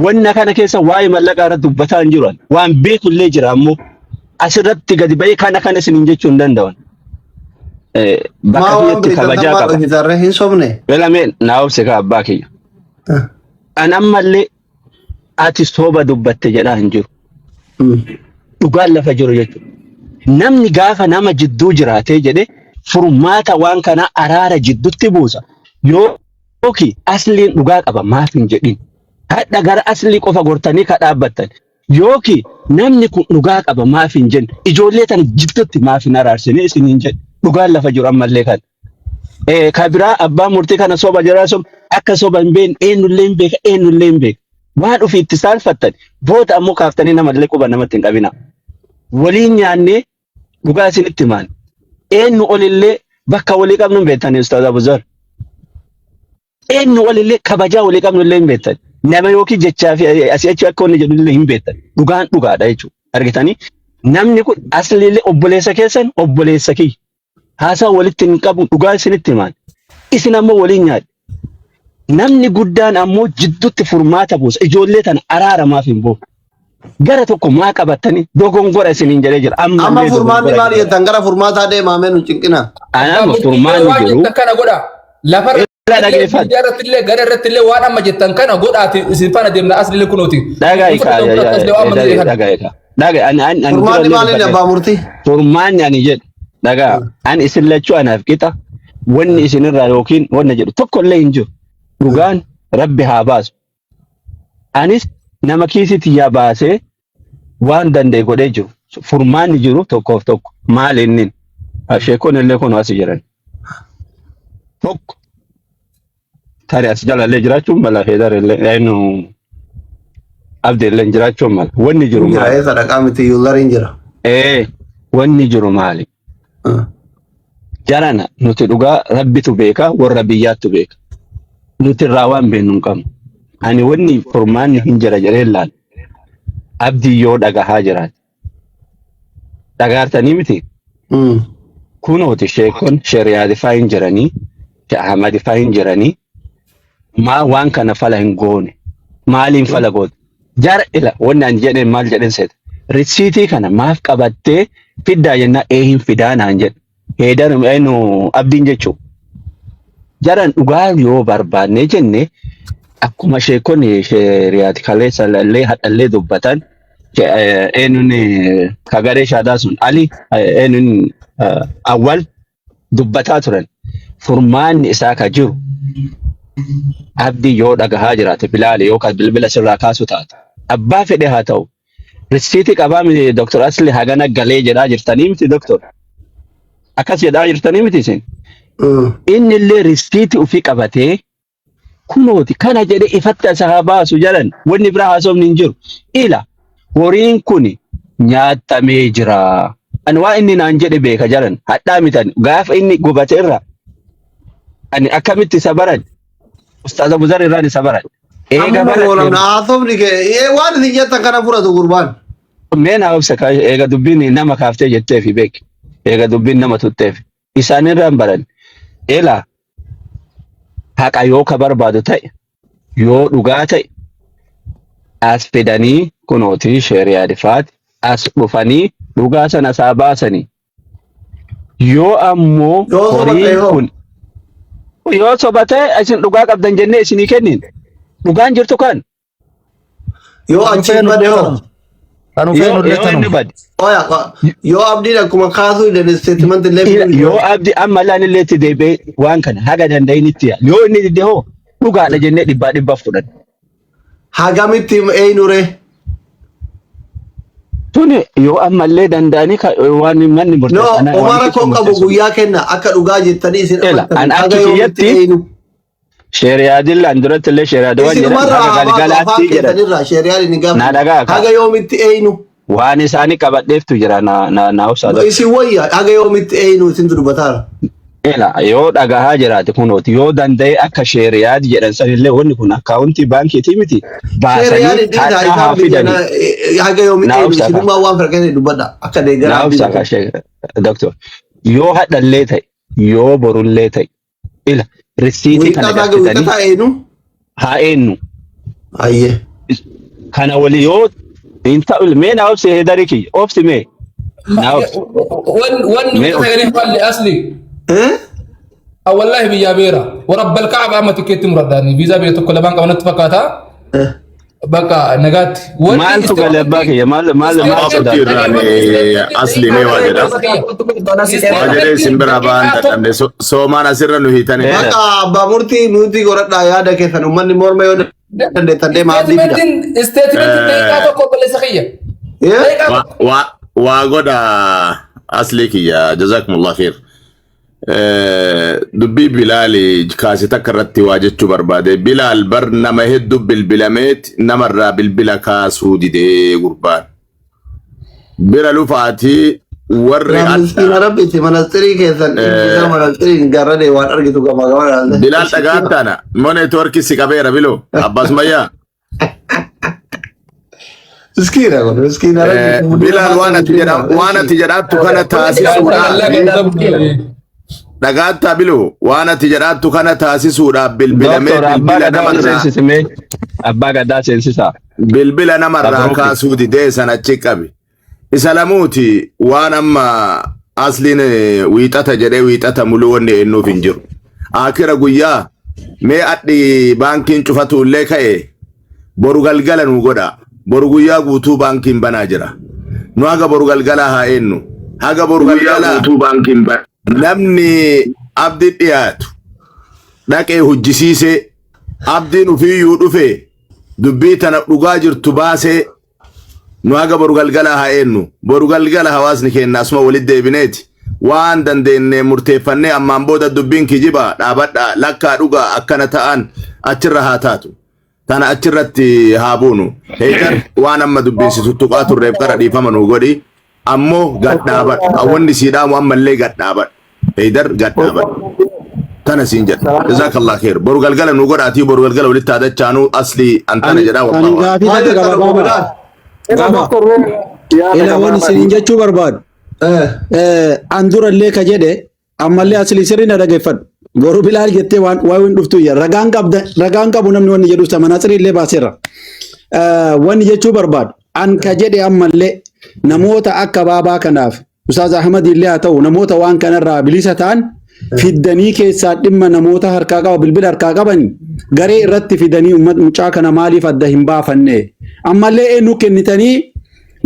Wanna kana keessa waa'ee mallaqaa irratti dubbataa hin jiran. Waan beekullee jira ammoo asirratti gadi ba'ee kana isiniin jechuu hin danda'an. Bakka biyyatti kabajaa qaba. Hin sobne. Belameen naa obse ka abbaa kiyya. An ammallee ati soba dubbatte jedhaa hin jiru. Dhugaan lafa jiru jechuudha. Namni gaafa nama jidduu jiraatee jedhe furmaata waan kana araara jidduutti buusa. Yookiin asliin dhugaa qaba maaf hin jedhin. Hadha gara aslii qofa gortanii ka dhaabbattan. Yookiin namni kun dhugaa qaba maaf hin jenne. Ijoollee tan jidduutti maaf hin araarsine isin hin jedhe. Dhugaan lafa jiru ammallee kan. Kabiraa abbaa murtii kana soba jiraa soba akka soba hin beekne eenyullee hin beeka. Waan ofiitti saalfattan booda ammoo kaaftanii namallee quba namatti hin qabina. Waliin nyaannee dhugaa isinitti himaan. Eenyu olillee bakka walii qabnu hin beektanii Ustaaz Abuzar. Eenyu olillee kabajaa walii qabnu illee hin beektan. Nama yookiin jechaa fi asii achi akka inni jedhu illee hin beektan. Dhugaan dhugaadha jechuudha. Argitanii namni kun asliillee obboleessa keessan obboleessa kiyya. Haasaa walitti hin qabu dhugaa isinitti himaan. Isin ammoo waliin nyaadhu. Namni guddaan ammoo jidduutti furmaata buusa. Ijoollee tana araaramaaf hin bu'u. Gara tokko maa qabattanii dogongora isiniin jedhee jira. Amma furmaanni maal jettan gara furmaataa deemaa mee nu cinqina. Amma furmaanni jiru. Kana godha. Lafa irrattillee gara irrattillee waan amma jettan kana godhaati isin faana deemna asliillee kunuuti. Furmaanni maaliin abbaa murtii? Furmaanni ani jedhu. Dhagaa ani isin lachuu anaaf qixa wanni isinirraa yookiin wanna jedhu tokkollee hin jiru. Dhugaan Rabbi haa baasu. Anis nama kiisitti yaa baasee waan danda'e godhee jiru. Furmaanni jiru tokkoof tokko. Maal inni? Sheekoon illee kun asii jiran. Tokko. Tari as jalallee jiraachuun mala Heedar illee eenyu Abdi illee jiraachuun mala. Wanni jiru maali? Jira sadaqaa miti yuullariin jira. Wanni jiru maali? Jarana nuti dhugaa Rabbitu beeka warra biyyaattu beeka. Nuti irraa waan beeknu hin qabnu. Ani wanni furmaanni hin jira jedhee laal. Abdii yoo dhagahaa jiraate. Dhagaartanii miti? Kunooti sheekon shariyaadifaa hin jiranii, ahmadifaa hin jiranii, maa waan kana fala hin goone. Maaliin fala goote? Jara ila wanni ani jedheen maal jedheen seeta. Risiitii kana maaf qabattee fiddaa jennaa hin fidaa naan jedhe. Heedar abdiin jechuun. Jaran dhugaa yoo barbaannee jenne akkuma sheekonni shariyaati kaleessa illee hadhallee dubbatan eenyuun kagaree shaadaa sun Ali eenyuun awwal dubbataa turan. Furmaanni isaa ka jiru abdii yoo dhagahaa jiraate bilaale yookaan bilbila sirraa kaasu taate. Abbaa fedhe haa ta'u. Risiitii qabaa miti Dr. Asli hagana galee jedhaa jirtanii miti Dr. Akkas jedhaa jirtanii miti isin. Inni illee risiitii ofii qabatee kunooti kana jedhee ifatti as haa baasu jedhan wanni biraa haasofni hin jiru. Ila horiin kun nyaatamee jira. Ani waa inni naan jedhe beeka jedhan hadhaa mitan gaafa inni gubate irra. Ani akkamitti isa baran? Ustaaz Abuzar irraan isa baran. Amma wala haasofni kee waan isin jettan kana fudhatu gurbaan. Meen haasofsa eega dubbiin nama kaaftee jettee fi beek. Eega dubbiin nama tutteef. Isaan irraan baran. Ela haqa yoo ka barbaadu ta'e yoo dhugaa ta'e as fidanii kunooti sheeriyaa difaati as dhufanii dhugaa sana isaa baasanii yoo ammoo horiin kun yoo sobatee isin dhugaa qabdan jennee isinii kennin dhugaan jirtu kan yoo achiin badee hoo yoo abdiin akkuma kaasuu illee statement illee yoo abdi amma laan illee itti deebi'ee waan kana haga danda'initti yoo inni didde hoo dhugaadha jennee dhibbaa fudhan. Hagamitti eenyure? Tuni yoo ammallee danda'anii waan manni murteessan. No, Omar kon qabu guyyaa kenna akka dhugaa jettanii isin an akka kiyyatti sheeriyaa dillaan duratti illee sheeriyaa dawwan jedhan galgalaatti jedhan. Haga yoomitti eenyu? Waan isaanii qabadheeftu jira na obsaadha. Isin wayya haga yoomitti eenyu isin dubbataara? Yoo dhagahaa jiraate kunooti yoo danda'e akka sheeriyaa jedhan sanillee wanni kun akkaawuntii baankiitii miti baasanii haadhaa haa fidanii. Haga yoomitti eenyu isinummaa waan farqanii dubbadha akka deeggaraa. Na obsa doktor yoo hadhallee ta'e yoo borullee ta'e ila risiitii kana galfatanii haa eenyu. Ayyee. Kana wali yoo inta mee na obsi heedari kiyya obsi mee. Wanni mutagani asli. والله بيا بيرا ورب الكعبة ما تكيت مرداني فيزا بيتك كل بنك ونت فكاتا بقى نجات ما أنتوا قال باك يا ما أصلي ما واجد واجد سنبرا بان تكمل سو ما نصير نهي تاني بقى بامورتي موتي قرط نايا ده كيف نومن مور ما يون تندي ما دي بيدا استيتمنت تيجاتو قبل سخية واجد أصلي كيا جزاكم الله خير dubbii Bilaal kaasee takka irratti waa jechuu barbaade. Bilaal bar nama hedduu bilbilameet namarraa bilbila kaasuu didee gurbaan. Bira lufaatii warri adda. Rabbitti manastirii keessan dhiibbisa manastiriin garradee waan argitu gama gama. Bilaal dhagaataana moneetworkii si qabeera biloo Abbaas Mayyaa. Miskiina kun miskiina. Bilaal waan ati jedhaattu kana taasisuudhaan. Dhagaattaa biloo waan ati jedhaattu kana taasisuudhaaf bilbilamee bilbila namarraa abbaa gadaa seensisaa bilbila namarraa kaasuu didee sana achi qabi. Isa lamuuti waan amma asliin wiixata jedhee wiixata muluu wanni eenyuuf hin jiru. Akira guyyaa mee addi baankiin cufatullee ka'e boru galgala nu godha. Boru guyyaa guutuu baankiin banaa jira. Nu haga boru galgala haa eenyu. Haga boru galgala guutuu baankiin banaa. Namni abdi dhiyaatu dhaqee hojjisiisee abdiin ufiyyuu dhufe dubbii tana dhugaa jirtu baasee nu haga boru galgala haa eenyu. Boru galgala hawaasni keenya asuma walitti deebineeti waan dandeenye murteeffannee ammaan booda dubbiin kijiba dhaabadhaa lakkaa dhugaa akkana ta'an achirra haa taatu. Tana achirratti haa buunu. Heegar waan amma dubbiinsitu tuqaa turreef qara dhiifama nu godhi. Ammoo gadhaabadha. Awwanni siidhaamu ammallee gadhaabadha. Heydar gadhaabadha. Tana siin jedha. Jazaakallah khair. Boru galgala nu godhaatii boru galgala walitti haadachaanuu asli antana jedhaa wallahu. Ila waan isin jechuu barbaadu. An durallee ka jedhe ammallee asli sirriina dhageeffadhu. Boru Bilaal jettee waan dhuftu iyya ragaan qabu namni wanni jedhu sama nasriillee baaseera. Wanni jechuu barbaadu. An ka jedhe ammallee namoota akka baabaa kanaaf Ustaaz Ahmad illee haa ta'u namoota waan kanarraa bilisa ta'an fiddanii keessaa dhimma namoota harkaa qaba bilbila harkaa qaban garee irratti fidanii mucaa kana maaliif adda hin baafanne ammallee eenyu kennitanii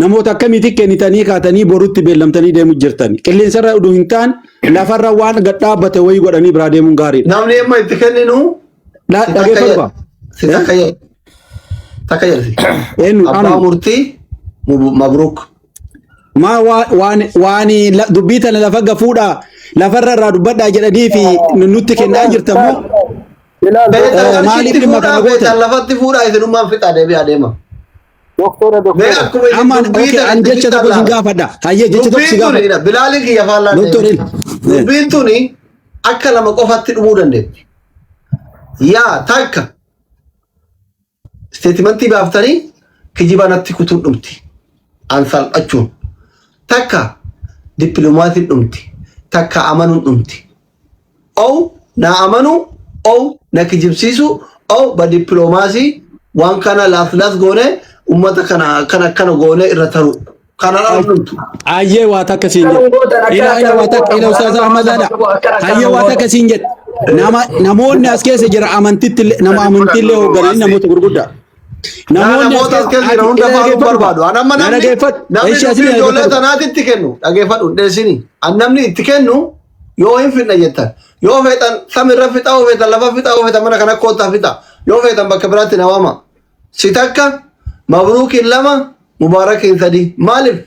namoota akkamitti kennitanii kaatanii borutti beellamtanii deemu jirtani qilleensarra uduu hin taan lafarra waan gad dhaabbate wayii godhanii biraa deemuun gaariidha. Namni amma itti kenninu dhageeffatu takka jedhasi. Eenyu abbaa murtii mabruuk. Ma waan dubbii tana lafa gafuudha lafarra irraa dubbadhaa jedhanii fi nutti kennaa jirtamu maaliif dhimma kana goote lafatti fuudhaa isinummaan fixaa deebi'aa deema. An jecha tokko si gaafadha. Hayyee jecha tokko si gaafadha. Bilaaliin kiyya faallaa dubbiin tuni akka lama qofatti dhumuu dandeetti. Yaa takka steetimentii baaftanii kijiba natti kutuun dhumti. An salphachuun. Takka dippiloomatiin dhumti. Takka amanuun dhumti. Ou na amanu ou na kijibsiisu oo badippiloomaasii waan kana laaflaas goone ummata kana goone irra taru. Kana dhaalumtu. Ayyee waa takka siin jedhe. Ila waa takka ila Ustaaz Ahmad Ada. Ayyee waa takka siin jedhe. Namoonni as keessa jira nama amantiillee hoogganan namoota gurguddaa. Namoonni as keessa jira hunda faaruu barbaadu. Anamma namni ijoollee tanaatti itti kennu dhageeffadhu dheessini. Namni itti kennu yoo hin fidna jettan. Yoo feetan samirra fixa yoo feetan lafa fixa yoo feetan mana kana koottaa fixa. Yoo feetan bakka biraatti na waama. Si takka mabruukiin lama Mubarakin tadi malif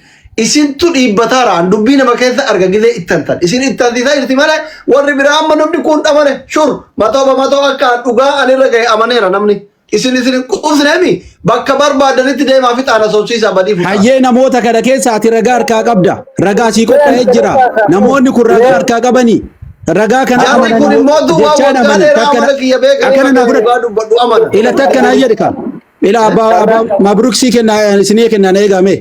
isin tu ibbatara dubbi nama keessa arga gile ittantan isin ittantisa irti male warri bira amma namni kun dhamane shur mato akka dhugaa anirra gahe amaneera namni isin qusnemi bakka barbaadanitti deemaa fi xaana sochiisa badii futa hayyee namoota kana keessa ati ragaa harkaa qabda ragaa sii qophaa'ee jira namoonni kun ragaa harkaa qabani ragaa kana amanan jechaan amanan akkana na fudhadhu ila takka na jedhe ka ila abba mabruk si kenna sini kenna na eegame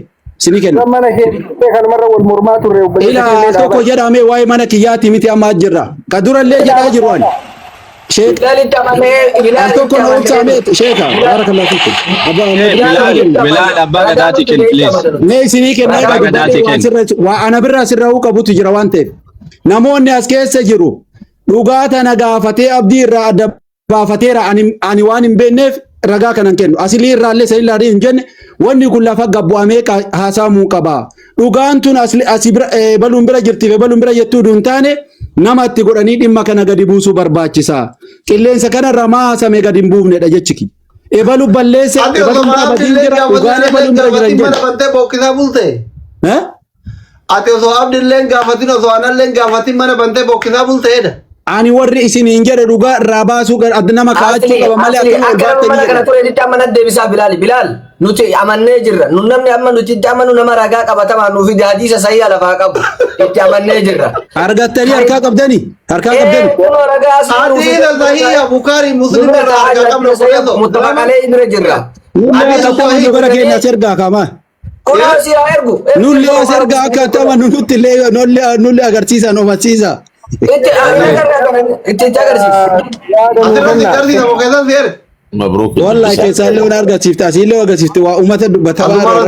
sini kenna mana ke kan marra wal murmatu rew ila tokko jedhame waay mana kiyyaati miti amma jirra ka durallee jedhaa jiru ani sheek tokko na utsame sheeka barakallahu fikum Bilal abba gadaati ken please ne sini kenna wa ana birra sirra qabutu jira waan ta'eef namoonni as keessa jiru dhugaata na gaafatee abdii irraa adda baafateera ani waan hin beekneef ragaa kanan kennu asilii irraallee sanii laarii hin jenne wanni kun lafa gabbu'amee haasaamuu qaba dhugaan tun baluun bira jirtiif baluun bira jettuu duun taane namatti godhanii dhimma kana gadi buusuu barbaachisa qilleensa kanarra maasame gadi hin buufnedha jechiki ebalu balleesse ebalu bira badii jira dhugaan ebalu bira jira hin jedhe ati osoo abdilleen gaafatin osoo analleen gaafatin mana bantee bokkisaa bulteedha. Ani warri isin hin jedhe dhugaa irraa baasuu nama kaa'achuu qaba malee akka mana kana ture itti amma deebisaa Bilaal nuti amannee jirra nu namni amma nuti itti amanu nama ragaa qabatamaa nuufi hadiisa sayyaa lafaa qabu itti amannee jirra. Argattanii harkaa qabdanii hadiisa sayyaa Bukaari Muslim irraa harkaa qabnu mutabaqalee indira jirra. Hadiisa sayyaa gara keenya sergaa kamaa. Kunaasi yaa ergu. Nullee sergaa akka ta'an nuti illee nullee agarsiisa noomachiisa. مبروك والله كيسان لون أرجع سيفتا سيلو أرجع سيفتا وأمة بتبارك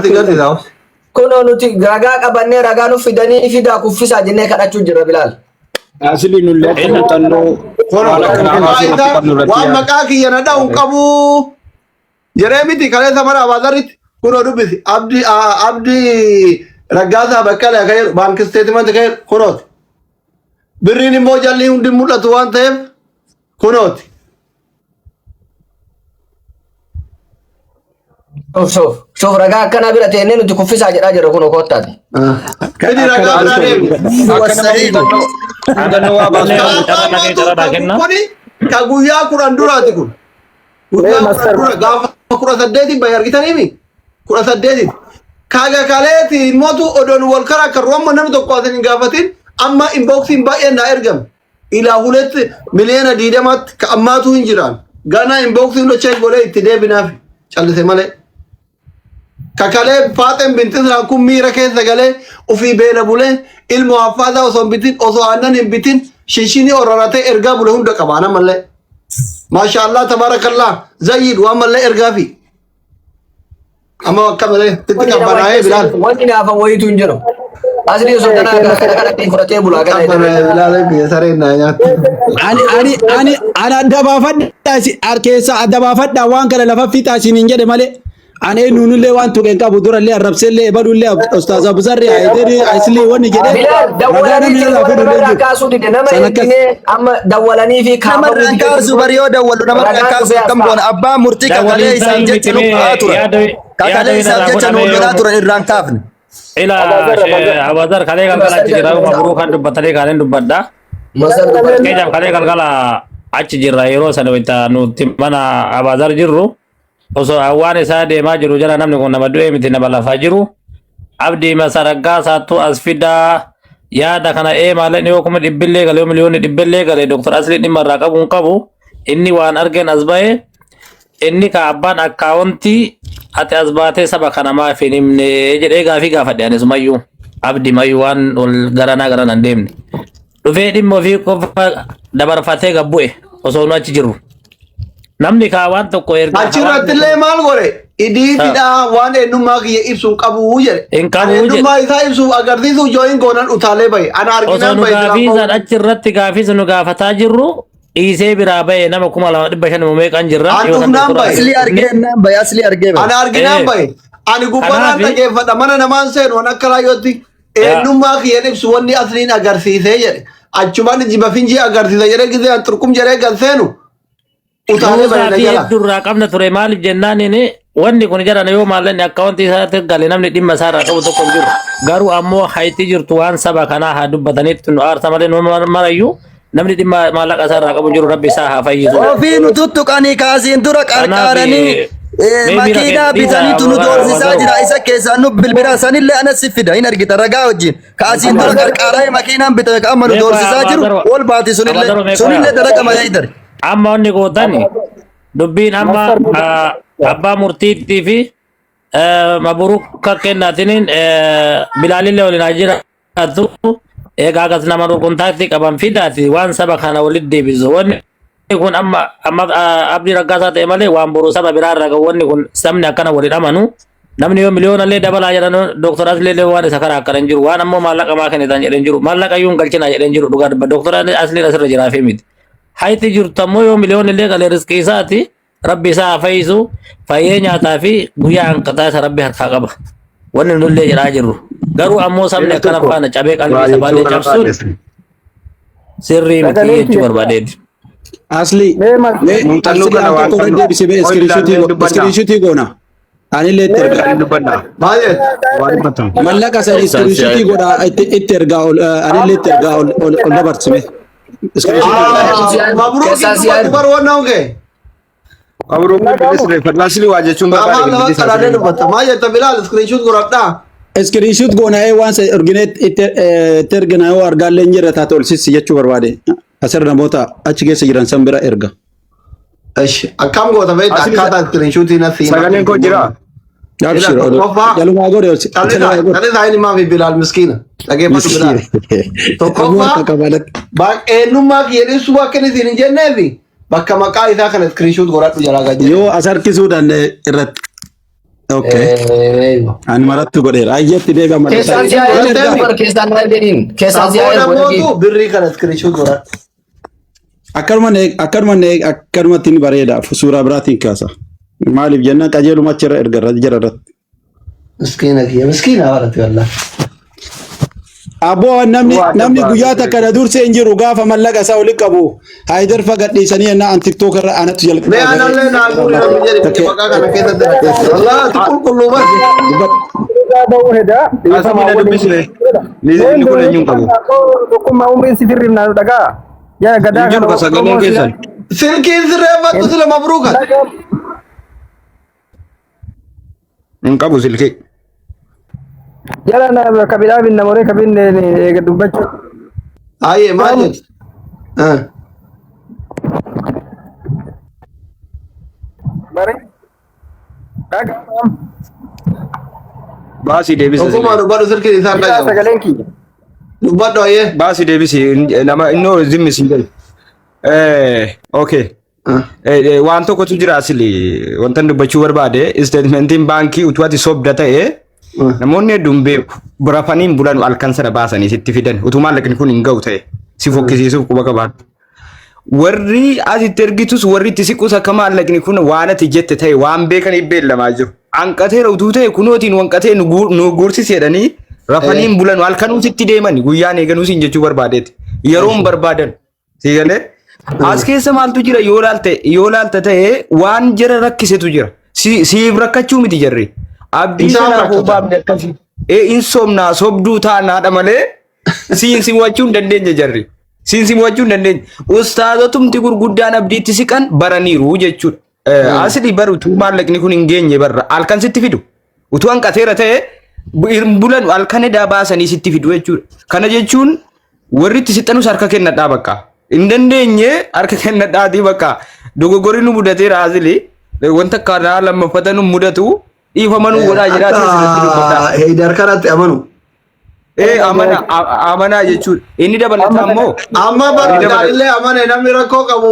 كنا نتي رجع كبرنا رجع نفيدني فيدا كوفيسا جنة كذا تجرب بلال أصلي نولي تنو وما كاكي ينادى ونكبو جريمي تكالي ثمرة بازاريت كنا نبي عبدي رجعها بكالة غير بانك ستيتمنت غير كنوت بريني موجالي هندي مولا توان تيم كنوت شوف رجع كنا بيرة تنين نتي كوفيسا جرا جرا كنا كوتا دي كذي رجع برانيم هذا نوع كوني كعويا كوران دورا تكون كورا سديتي بيار kita nimi kura saddeeti kaga kaleeti motu odon wal kara karwamma nam to qatin gafatin amma inboxing baay'ee na ergam ila 2 miliyoona diidamat ka ammatu hinjiran gana inboxing lo check gole itti deebinaaf callise male kakale faatem bintin ran kum mira keessa gale ufi beela bule ilmu hafaza oson bitin oso annan hin bitin shishini orarate erga bule hunda qabana male masha Allah tabarakallah zayyid wa male ergafi amma kamale titika banaye Bilal wani na fa wayitu njiro asli so kana kana tin furate bula kana Bilal bi sare na ya ani ana dabafadda si arkesa dabafadda wan kala lafa fita sinin jede male ane nunulle wan tuqen qabu duralle arabselle badulle ustaz Abu Zarri aideri asli wani jede dawalani fi kasu dide nama ne amma dawalani fi kamar kasu bariyo dawalu nama kasu kambon abba murti kakale isan jechanu atura kakale isan jechanu atura irran kafni ila abazar kale kalkala jira mabru kan dubbatale kalen dubbadda kejam kale kalkala achi jirra yero sanawita nu timana abazar jirru oso awane sa de majiru jara namni ko nama duwe miti na bala fajiru abdi masaraga satu asfida ya da kana male ni ko ma dibille gale miliyon dibille gale doctor asli ni maraka bun qabu inni wan argen azbaye inni ka abban accounti ati azbate saba kana ma finimne jede gafi gafade ane sumayu abdi mayuan ul garana ndemni do fe dimmo fi ko dabar fate gabbue oso no aci jiru namni kaawwan tokko erga achirratti illee maal gore idiitidha waan eenyummaa kiyya ibsuun qabu jedhe hin qabu jedhe eenyummaa isaa ibsuuf agarsiisu jooyin goonan utaalee bahe ana arginaan bahe gaafiisan achirratti gaafisa nu gaafataa jirru dhiisee biraa bahe nama 2,500 meeqan jirra asli argeenaan bahe asli argee bahe ana arginaan bahe ani gubbaraan dhageeffadha mana namaan seenu waan akka raayyootti eenyummaa kiyya ibsu wanni asliin agarsiisee jedhe achumaan jiba finjii agarsiisa jedhe gisee an turkum jedhee gal seenu utaalee bahe na jala durraa qabna ture maaliif jennaan inni wanni kun jedhan yoo maalleen akkaawuntii isaatti gale namni dhimma isaarraa qabu tokko hin jiru garuu ammoo hayti jirtu waan saba kanaa haa dubbatanitti nu aarsa malee nu marayyuu namni dhimma maallaqa isaarraa qabu jiru rabbi isaa haa fayyisu ofii nu tuttuqanii kaasiin dura qarqaaranii makiinaa bitanii tunu doorsisaa jira isa keessaa nu bilbila sanillee anas fida hin argita ragaa wajjin kaasiin dura qarqaaranii makiinaan bitame amma nu doorsisaa jiru wal baati sunillee dalaga mayaidare amma wanni gootani dubbiin amma abbaa murtiitii fi mabruuka kennaatiin bilaalillee waliin haa jiraatu egaa akkas nama kontaaktii qaban fidaati waan saba kana walitti deebisu wanni kun amma abdii raggaasaa ta'e malee waan boruu saba biraa irraa qabu wanni kun sabni akkana waliin amanu namni yoo miliyoonallee dabalaa jedhan doktor asliillee waan isa karaa akkana hin jiru waan ammoo maallaqa maa kennitan jedhan jiru maallaqa iyyuu hin galchinaa jedhan jiru dhugaa dubba doktor asliin asirra jiraafee miti hayti jirtu ammoo yoo miliyoonillee galee riskii isaati rabbi isaa fayyisu fayyee nyaataa fi guyyaa hanqataa isa rabbi harkaa qaba wanni nullee jedhaa jirru garuu ammoo sabni akkana faana cabee qalbii isa baadhee cabsuun sirrii miti jechuu barbaadeeti. Asli iskiriishuutii goona anillee itti ergaa mallaqa san iskiriishuutii godha itti ergaa anillee itti ergaa ol dabarsime iskiriishuut goona waan argine itti ergina yoo argaallee hin jirre taate ol sissi jechuu barbaade asir namoota achi keessa jiran san bira erga. Akkam goota beekta akkaataa iskiriishuutiin asii. Sagaleen koo jira. Jalumaa godhe Kalee isaa inni maafi Bilaal miskiina. Dhageeffatu Bilaal. Tokkoffaa eenyummaa kiyya ibsuu akka inni hin jenneefi bakka maqaa isaa kana iskiriishuut godhadhu jalaa gajjee. Yoo as harkisuu danda'e irratti. Okay. Ani marattu godheera. Ayyetti deebi'a malee. Keessaan siyaa birrii kana iskiriishuut godhadhu. Akkanumatti ni bareeda suuraa biraatiin kaasa. Maaliif jennaan qajeeluma achirra erga jira irratti. Miskiina barate wallah. Aboo namni guyyaa takka na dursee hin jiru gaafa mallaqa isaa walitti qabu haayidar fagadhiisanii ennaa an tiktookirra anatti jalqaba. Mee anallee naannoo namni jedhe maqaa kana keessatti wallaahi qulqulluu barri. Asii dubbisne ni kun eenyuun qabu. Tokkummaa umriin sifirriif naa dhagaa. Yaa gadaa kana sagaleen keessan. Silkiin sirreeffatu sila mabruuka. Hin qabu silkii. Jala na kabiraa bin namore kabin dubbachuu. Aye maal jedhu. Bare. Baasii deebisa. Tokkummaa dubbadhu silkiin isaa dhagaa. Sagaleen kiyya. Dubbadhu ayyee. Baasii deebisi nama innoo zimmisi hin okay. Waan tokkotu jira asili wanta dubbachuu barbaade isteetmentiin baankii utuu ati sobda ta'e namoonni hedduun beeku burafaniin bulan halkan sana baasanii sitti fidan utuu maallaqni kun hin ga'u ta'e si fokkisiisuuf quba qabaatu. Warri asitti ergitus warri itti siqus akka maallaqni kun waan ati jette ta'e waan beekanii beellamaa jiru. Hanqateera utuu ta'e kunootiin wanqatee nu guursisi jedhanii rafaniin bulan halkanuu sitti deemani guyyaan eeganuu siin jechuu barbaadeeti. Yeroon barbaadan si galee. As keessa maaltu jira yoo laalta ta'e waan jara rakkisetu jira. Siif rakkachuu miti jarri. Abdii sana hoobaabne akkasii. Insoomnaa sobduu taanaadha malee siin simachuu hin dandeenye jarri. Siin simachuu hin dandeenye. Ustaazotumti gurguddaan abdiitti siqan baraniiru jechuudha. Asli barutu maallaqni kun hin geenye barra. Halkan sitti fidu. Utuu hanqateera ta'e bulan halkan edaa baasanii sitti fidu jechuudha. Kana jechuun warri itti sixanus harka kennadhaa bakka. In dandeenye harka kennadhaatii bakka dogoggorri nu mudateera asli wanta kana lammaffata nu mudatu dhiifamanuu godhaa jiraate asirratti dubbadhaa. Heydar kanatti amanu. Amanaa jechuudha. Inni dabalataa immoo. Amma barbaadillee amane namni rakkoo qabu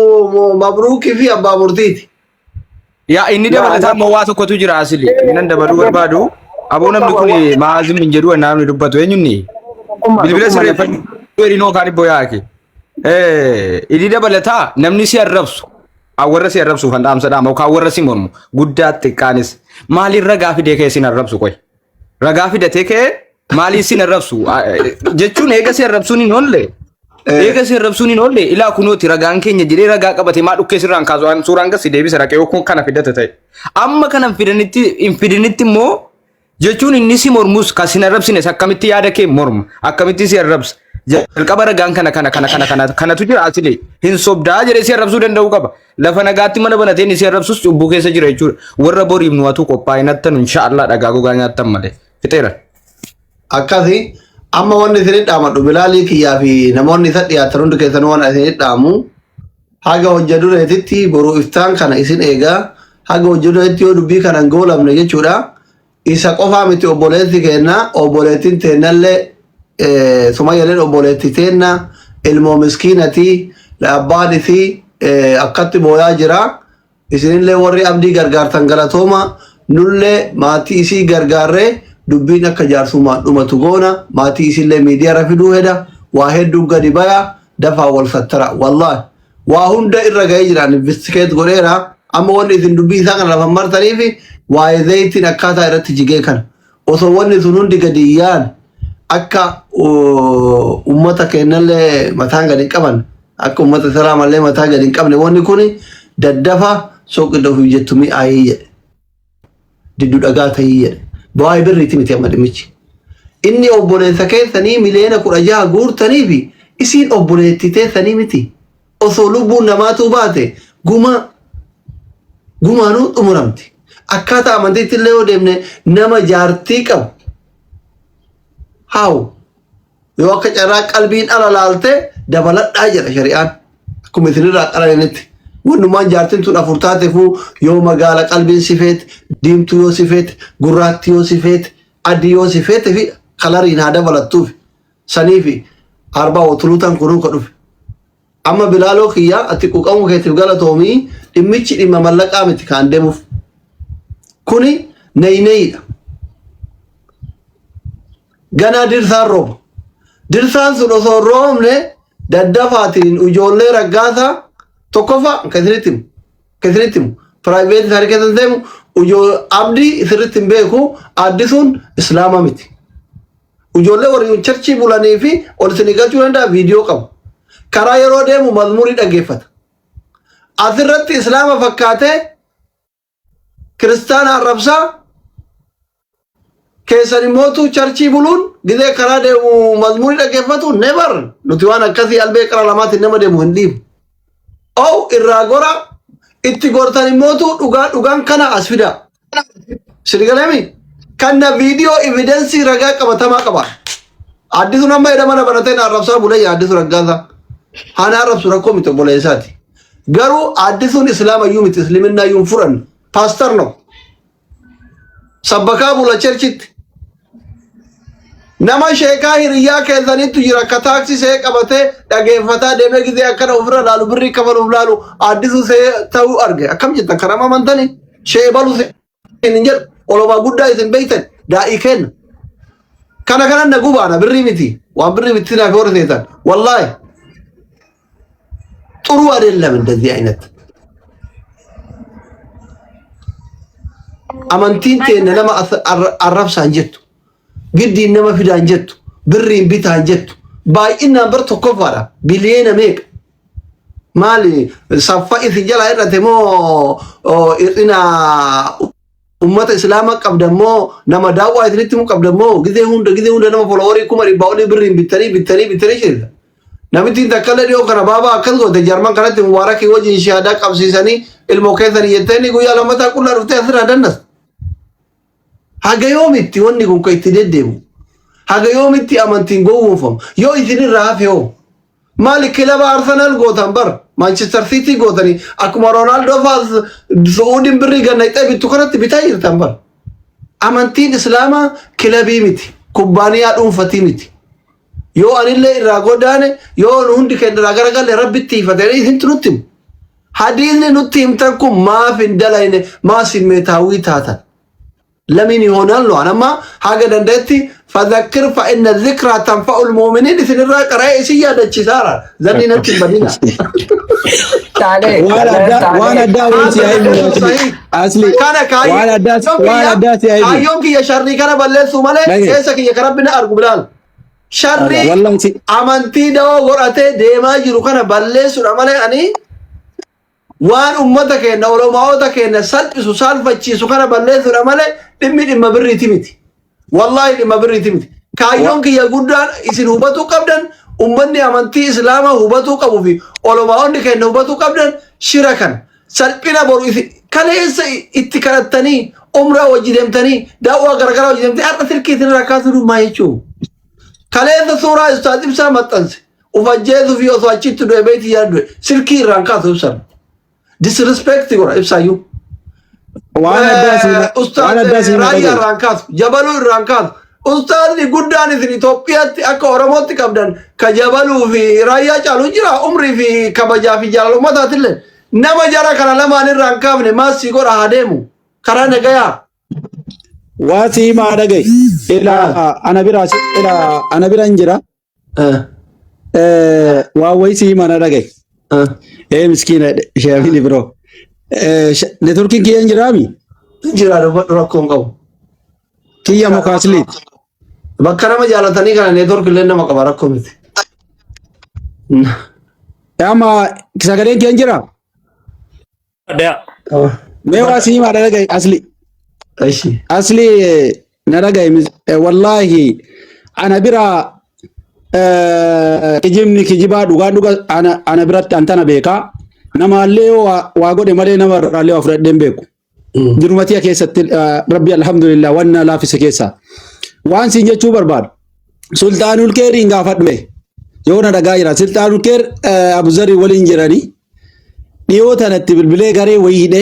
mabruukii fi abbaa murtiiti. yaa inni dabalataa ammoo waa tokkotu jira asili innan dabaluu barbaadu aboo namni kun maazim hin jedhu namni dubbatu eenyunni bilbila sirreeffatu erinoo kaan ibboo yaake inni dabalataa namni si arrabsu awwarra si arrabsu kan dhaamsa dhaama yookaan awwarra si mormu guddaa xiqqaanis maaliin ragaa fidee kee sin arrabsu qoy ragaa fidatee kee maaliin sin arrabsu jechuun eega si arrabsuun hin oolle eega si arrabsuun hin oolle ilaa kunooti ragaan keenya jedhee ragaa qabate maa dhukkee sirraan kaasuudhaan suuraan gasi deebisa raqee yookuun kana fidate ta'e amma kana hin fidanitti immoo jechuun inni si mormus kan sin arrabsines akkamitti yaada kee morma akkamitti si arrabsa jalqaba ragaan kanatu jira asili hin sobdaa jedhee si arrabsuu danda'u qaba lafa nagaatti mana banatee ni si arrabsus cubbuu keessa jira jechuudha warra boriif nu hatu qophaa'ee nattan inshaallah dhagaa gogaa nyaattan malee fixeera. Akkasi amma wanni isin dhaamadhu bilaalii kiyyaa fi namoonni isa dhiyaatan hundi keessan waan isin dhaamu haga hojjedureetitti boruu iftaan kana isin eegaa haga hojjedureetti yoo dubbii kanan goolamne jechuudha isa qofaa miti obboleessi kenna obboleettiin teennallee sumayyaleen obboleetti teenna ilmoo miskiinati abbaadisi akkatti booyaa jira isinillee warri abdii gargaartan galatooma nullee maatii isii gargaarree dubbiin akka jaarsummaa dhumatu goona maatii isillee miidiyaa rafiduu heda waa hedduu gadi baya dafaa wal sattara wallaahi waa hunda irra ga'ee jiran investigeet godheera amma wanni isin dubbii isaa kana lafa martaniifi waa'ee zayitiin akkaataa irratti jigee kana osoo wanni sun hundi gadi yaan akka ummata kennallee mataan gadi qaban akka ummata salaamallee mataa gadi hin qabne wanni kun daddafa sooqidda ofii jettu mi'aayii jedhe diddu dhagaa ta'ii jedhe bu'aa birriiti miti amma dhimichi inni obboleessa keessanii miliyoona 16 guurtanii fi isiin obboleetti teessanii miti osoo lubbuun namaatu baate gumaanuu xumuramti akkaataa amantiitti illee yoo deemne nama jaartii qabu haawu yoo akka carraa qalbiin ala laalte dabaladhaa jedha shari'aan akkuma isinirraa qaranitti wannumaan jaartiin tun afur taateefuu yoo magaala qalbiin sifeet diimtuu yoo sifeet gurraatti yoo sifeet adii yoo sifeet fi kalariin haa dabalattuuf sanii fi arbaa otuluutan kunuun ka dhufe amma bilaaloo kiyyaa ati quuqamuu keetiif galatoomii dhimmichi dhimma mallaqaa miti kaan deemuuf kuni neyneeyidha ganaa dirsaan rooba dirsaan sun osoo roobne daddafaatiin ijoollee raggaasaa tokkoffaa keessanitti himu piraayiveet isaanii keessan deemu abdii isirritti hin beeku addi sun islaama miti ijoollee warri charchii bulanii fi ol isin galchuu danda'a viidiyoo qabu karaa yeroo deemu mazmurii dhaggeeffata asirratti islaama fakkaatee kiristaana arrabsaa keessan immootu charchii buluun gizee karaa deemu mazmurii dhaggeeffatu never nuti waan akkasii albee qara lamaatiin nama deemu hin dhiibu oo irraa gora itti gortan immootu dhugaan kana as fida sirgalemi kanna viidiyoo evidensii ragaa qabatamaa qaba addisu nama edama na banateen arrabsaa bulee addisu raggaasa hana arrabsu rakkoo miti obboleessaati garuu addisuun islaamayyuu miti isliminaayyuun furan paastar no sabbakaa bula cherchitti nama sheekaa hiriyyaa keessanittu jira akka taaksii see qabatee dhageeffataa deemee gizee akkana ofirra laalu birrii kafaluuf laalu addisu see ta'uu arge akkam jettan kanama amantani shee balu hin jedhu olomaa guddaa isin beeytan daa'ii kenna kana kanan na gubaana birrii miti waan birrii miti naaf horseetan wallaahi ጥሩ አይደለም እንደዚህ አይነት amantiin teenne nama arrabsaan jettu giddiin nama fidaan jettu birriin bitaan jettu baay'inaan bar tokkoffaadha biliyeena meeqa maali saffa isin jala irrate moo ir'ina ummata islaamaa qabdammoo nama daawwaa isinitti mu qabdammoo gizee hunda nama foloorii 100 birriin bittanii shirra namitti takkalle dhiyoo kana baabaa akkas goote jarman kanatti mubaarakii wajjin shahaadaa qabsiisanii ilmoo keessanii jetteeni guyyaa lammataa qullaa dhuftee asirraa dandas haga yoomitti wanni kun ka itti deddeemu haga yoomitti amantiin gowwoomfamu yoo isinirraa hafe hoo maali kilaba arsenal gootan bar manchester city gootanii akkuma roonaaldoo faas su'uudin birrii gannayxee bittu kanatti bitaa jirtan bar amantiin islaamaa kilabii miti kubbaaniyaa dhuunfatii miti yoo anillee irraa godaane yoo hundi keenya irraa garagalle rabbitti hifatanii isintu nutti himu hadiisni nutti himtan kun maaf hin dalayne maa simmeetaawii taatan لمن يهونان له أنا ما حاجة دندتي فذكر فإن الذكرى تنفع المؤمنين إذن الرأي رئيسية دتشسارة ذني نبت المدينة وانا داوي أصلي وانا داس يوم كي يشرني كنا بلل سومالي إيسا كي يكربنا أرجو بلال شرني أمانتي دوا ورأته ديما يرو كنا بلل سومالي أني وان أمتك إن علماءك إن سلب سوسال فتشي سكان بلد ثرامله دمي ما بريتي متي والله ما بريتي متي كايون كي يقولون إسن هبتو قبضن أمني أمانتي إسلام هبتو قبوفي علماءك إن هبتو قبضن شركان سلبنا برو إث كليس إتكالتني عمره وجدمتني دعوة غرغرة وجدمتني أرتل كثير ركاثر ما يشوف كليس ثورة استاذ بسام تنس وفجأة في أثواتي تدوي بيتي يدوي سلكي رانكاثر سر disrespect يقول إبسايو أستاذ رايا رانكاث جبلو رانكاث أستاذ لقدان في إثيوبيا أكو رموت كابدن كجبلو في رايا جالو جرا عمري في كبجا في جالو ما تاتله نما جرا كنا لما نرانكاف نما سيقول هادمو كنا نجايا واسي ما دقي إلى أنا براش إلى أنا برانجرا واويسي ما دقي مسكين شافيني برو نتوركين كي انجرامي انجرا ركون قو كي مكاسليت بكره ما جالتني كان نتورك لنا ما كبركم اما سغدين كي انجرا ده ميواسي ما دغاي اصلي ايشي اصلي ندغاي والله انا برا kijimni kijiba duga ana birat antana beka nama leo wa gode male nama leo afradden beku jirumatiya keessatti rabbi alhamdulillah wanna lafisa keessa waan sin jechuu barbaad sultaanul keeri ngaafadme yoona dagaa jira sultaanul keer Abu Zari waliin jirani dhiyootanatti bilbilee garee wayidhe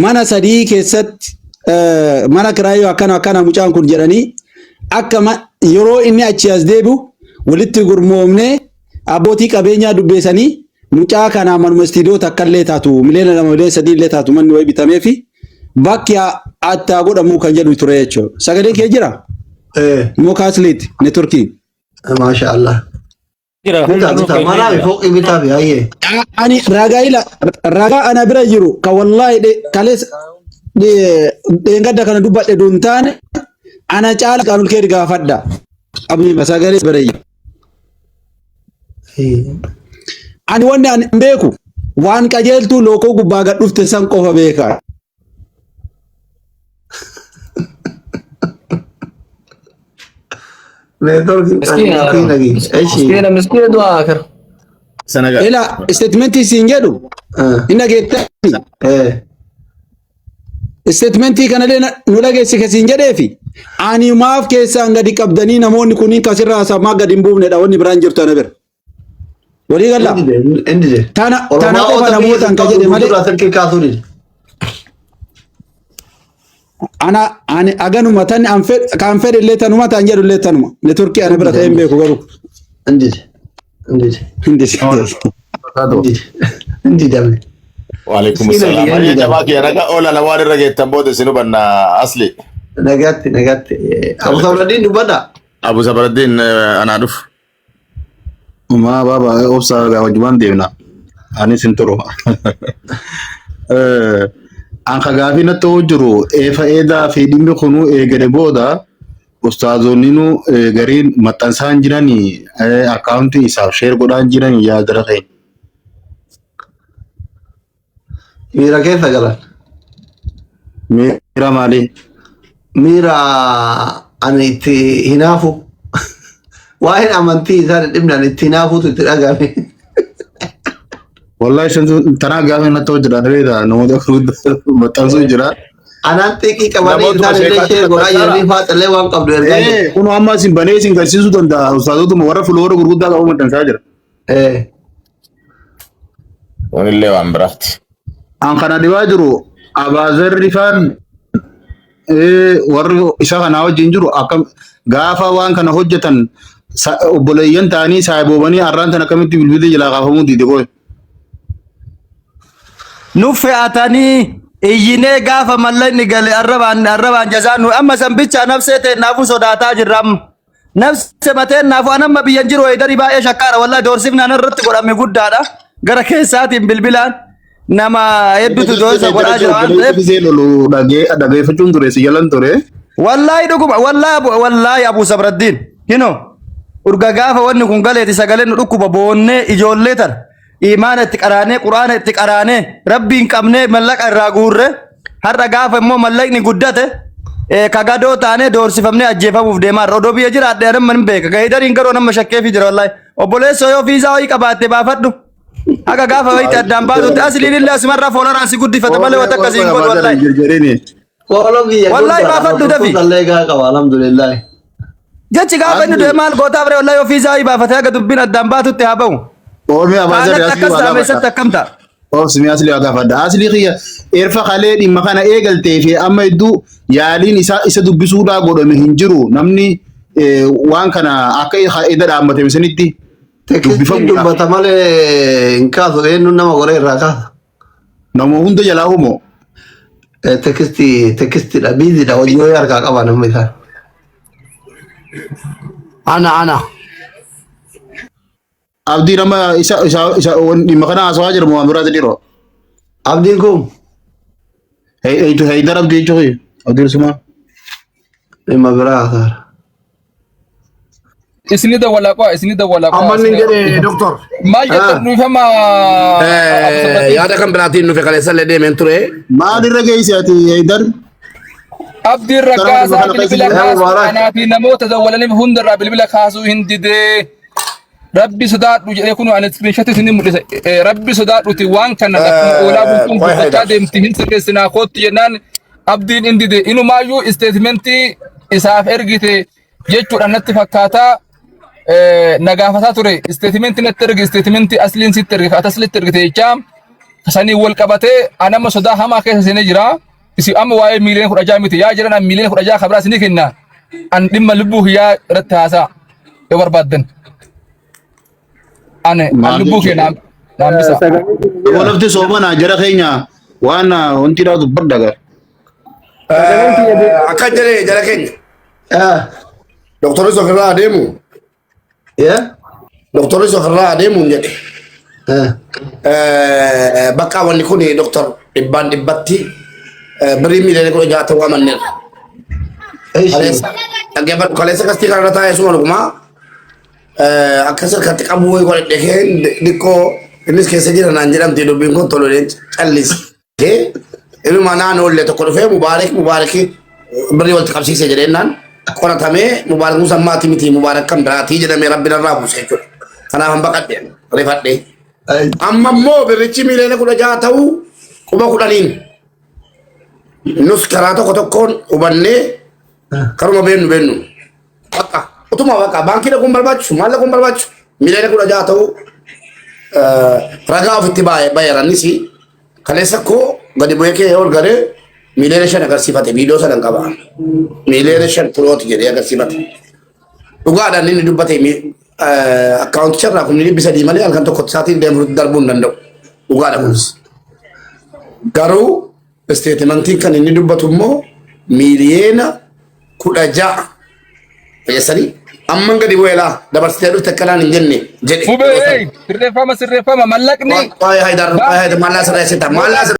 mana sadii keessatti mana kiraayo akkana mucaan kun jedhani akka yeroo inni achi as deebi'u walitti gurmoomne abbootii qabeenyaa dubbeessanii mucaa kana manuma istiidiyoo takkallee taatu miliyoona 2.3 taatu manni way bitamee fi bakki attaa godhamu kan jedhu ture jechuudha. Sagaleen kee jira? Mokaasliit neetworkii. Maasha Allah. jira Mana fooqi bitaa fi hayyee. Ani ragaa ana bira jiru ka wallahi kalees deengadda kana dubbadhe duntaane ana caala kanul kee gaafadha. Abni masagalee barayya. Ani wanni an beeku waan qajeeltuu lookoo gubbaa gad dhufte san qofa beeka. مسكين دعاء آخر إلا استثمنتي سينجدو إنك يتاني استثمنتي كان لنا نلاقي سينجدو في أني maaf keessaan gadi qabdanii namoonni kunniin kasirraa haasaa maa gadi hin buufne dhaawwanni biraan jirtu ana bira. Walii galla. Tana qofa namootaan ka jedhe malee. Ani aganuma tan kan fedhe illee tanuma tan jedhu illee tanuma. Neetworkii ana bira ta'ee hin beeku garuu. Waalaikum salam. Mariya jabaa kee raga oola lamaan irra geettan booda sinu banna asli. Nagatti. Abu Sabradin dubada. Abu Sabradin anaa dhufu. Ma baba obsa wajuban deemna. Ani sinturo. An kagaafi na ta'uu jiru eedaa fi dhimmi kunu eegale booda ustaazonninu gariin maxxansaan jiranii akkaawuntii isaaf sheer godhaan jiranii yaadara ta'e. Miira keessa galan. Miira maali? Miira ani itti hinaafu. Waa'een amantii isaan dhibnaan itti hinaafuutu itti dhagahame. Wallahi shan tanaa gaafa na ta'uu jira reeda namoota maxxansuu jira. Anaan xiqqii qabatee isaan illee sheer godhaa jiranii faaxalee waan qabdu ergaa jira. Kun amma isin banee isin garsiisuu danda'a ustaazotuma warra fuloora gurguddaa qabu maxxansaa jira. Wanillee waan biraatti. An kana dhibaa jiru abaazarri faan warri isa kanaa wajjin jiru akka gaafa waan kana hojjetan obboleeyyan ta'anii saayiboobanii arraan tan akkamitti bilbilli jalaa kaafamuu diide qoy. نفعتني إيجيني غافة ملني قال الربان جزانو أما سنبتش نفسي نافو صداتا جرام نفس متين نافو أنا ما بينجروا يدري بقى شكارا والله دورسيفنا نرتب ولا مقود هذا غير كيسات بالبلاد نما يدو تدوس ولا جرام زيلو دغه فچون توري سيلان توري والله دوكم والله يا ابو صبر الدين كينو urga gaafa wanni kun galeeti sagaleen nu dhukkuba boonnee ijoollee tan imaana itti qaraanee quraana itti qaraanee rabbiin qabnee mallaqa irraa guurre har'a gaafa immoo mallaqni guddate kagadoo taanee doorsifamnee ajjeefamuuf deemaa odoo biyya jiraadhe anamma hin beeka gahiidariin garoo nama shakkeefi jira wallahi obboleessoo yoo fiisaa wayii qabaatte baafadhu haga gaafa wayitti addaan baatutti asliin illee asumarraa foolaraan si guddifata malee wata akkasiin godhu wallahi wallahi baafadhu dafi alhamdulillah jechi gaafa inni du'e maal gootaa bire wallahi ofiisaa wayii baafatee haga dubbiin addaan baatutti haa ba'u oomi abaazar akkas taamessatti akkamta Obsimi asli agafadha asli khiyya erfa qalee dhimma kana eegaltee fi amma iddoo yaaliin isa dubbisuudhaa godhame hin jiru namni waan kana akka edda dhaammate misanitti Tekistiin dubbata malee hin kaasu eenyu nama goree irraa kaasa. Nama hunda jalaa humoo. Tekistidha biizidha hojii wayii harkaa qaba namni isaan. Ana. Abdii nama isa dhimma kana haasawaa jira moo biraati dhiroo. Abdiin kun. Haydar abdii jechuun abdii suma. Dhimma biraa haasaara. isni da wala kwa amma nin gede doctor ma jetta nu fama yaada kan biratiin nu fe kale salle de men ture maal irra geeysaati Haydar abdi rakaza bilbila kanaati namoota dawalani hundara bilbila kaasu hindide rabbi sodaadhu jedhee kunu an screenshot isin mul'isa rabbi sodaadhu ti waan kana oolaa bultuun gubbachaa deemti hin sirreessinaa kootti jennaan abdiin indide inumaayyuu statementi isaaf ergite jechuudha natti fakkaataa nagaafataa ture statementi natti ergi statementi asliin sitti ergi kaata aslitti ergite jechaa sanii wal qabatee anama sodaa hamaa keessa seenee jira isi amma waa'ee miiliyoona 16 miti yaa jiran miiliyoona 16 kabraa isinii kenna an dhimma lubbuu yaa irratti haasaa yoo barbaaddan ane lubbuu kenna naambisa walafti soomana jara keenya waan wanti dhaatu bardagar akka jedhe jara keenya doktorri sofirraa adeemu doktorri sofirraa adeemu jedhe bakka wanni kun doktor dhibbaan dhibbatti birii miiliyoona 16 waamanneerra dhaggeeffadhu kaleessa kastii kanarra taa'ee suma dhugumaa akkas harkatti qabuu wayii godhadhe keen dhiqqoo innis keessa jira naan jedhamti dubbiin kun tololeen callisee ilma naannoollee tokko dhufee mubaarakii birrii walitti qabsiisee jedheennaan qoratamee mubaarak musammaati miti mubaarak kan biraatii jedhamee rabbiin irraa buuse jechuudha. Kanaaf han baqadhe rifadhe. Amma immoo birrichi miiliyoona 16 ta'uu quba 10 nus karaa tokko tokkoon hubannee karuma beennu. Bakka utuma bakka baankii dhaquun barbaachisu maal dhaquun barbaachisu miiliyoona 16 ta'uu ragaa ofitti baay'eeranis kaleessa koo gadi bu'ee kee ol garee miiliyoona 5 agarsiifate viidiyoo sana qaba miiliyoona 5 turooti jedhee agarsiifate dhugaadhaan inni dubbate akkaawunticha irraa kun dhibbi 3 malee halkan tokko isaatiin darbuu hin danda'u dhugaadha kunis garuu isteetimentiin kan inni dubbatu immoo miiliyoona 16 fayyasanii amman gadi bu'eelaa dabarsitee dhufte akkanaan hin jenne jedhe sirreeffama mallaqni waa'ee Haydar maallaa sirreessita maallaa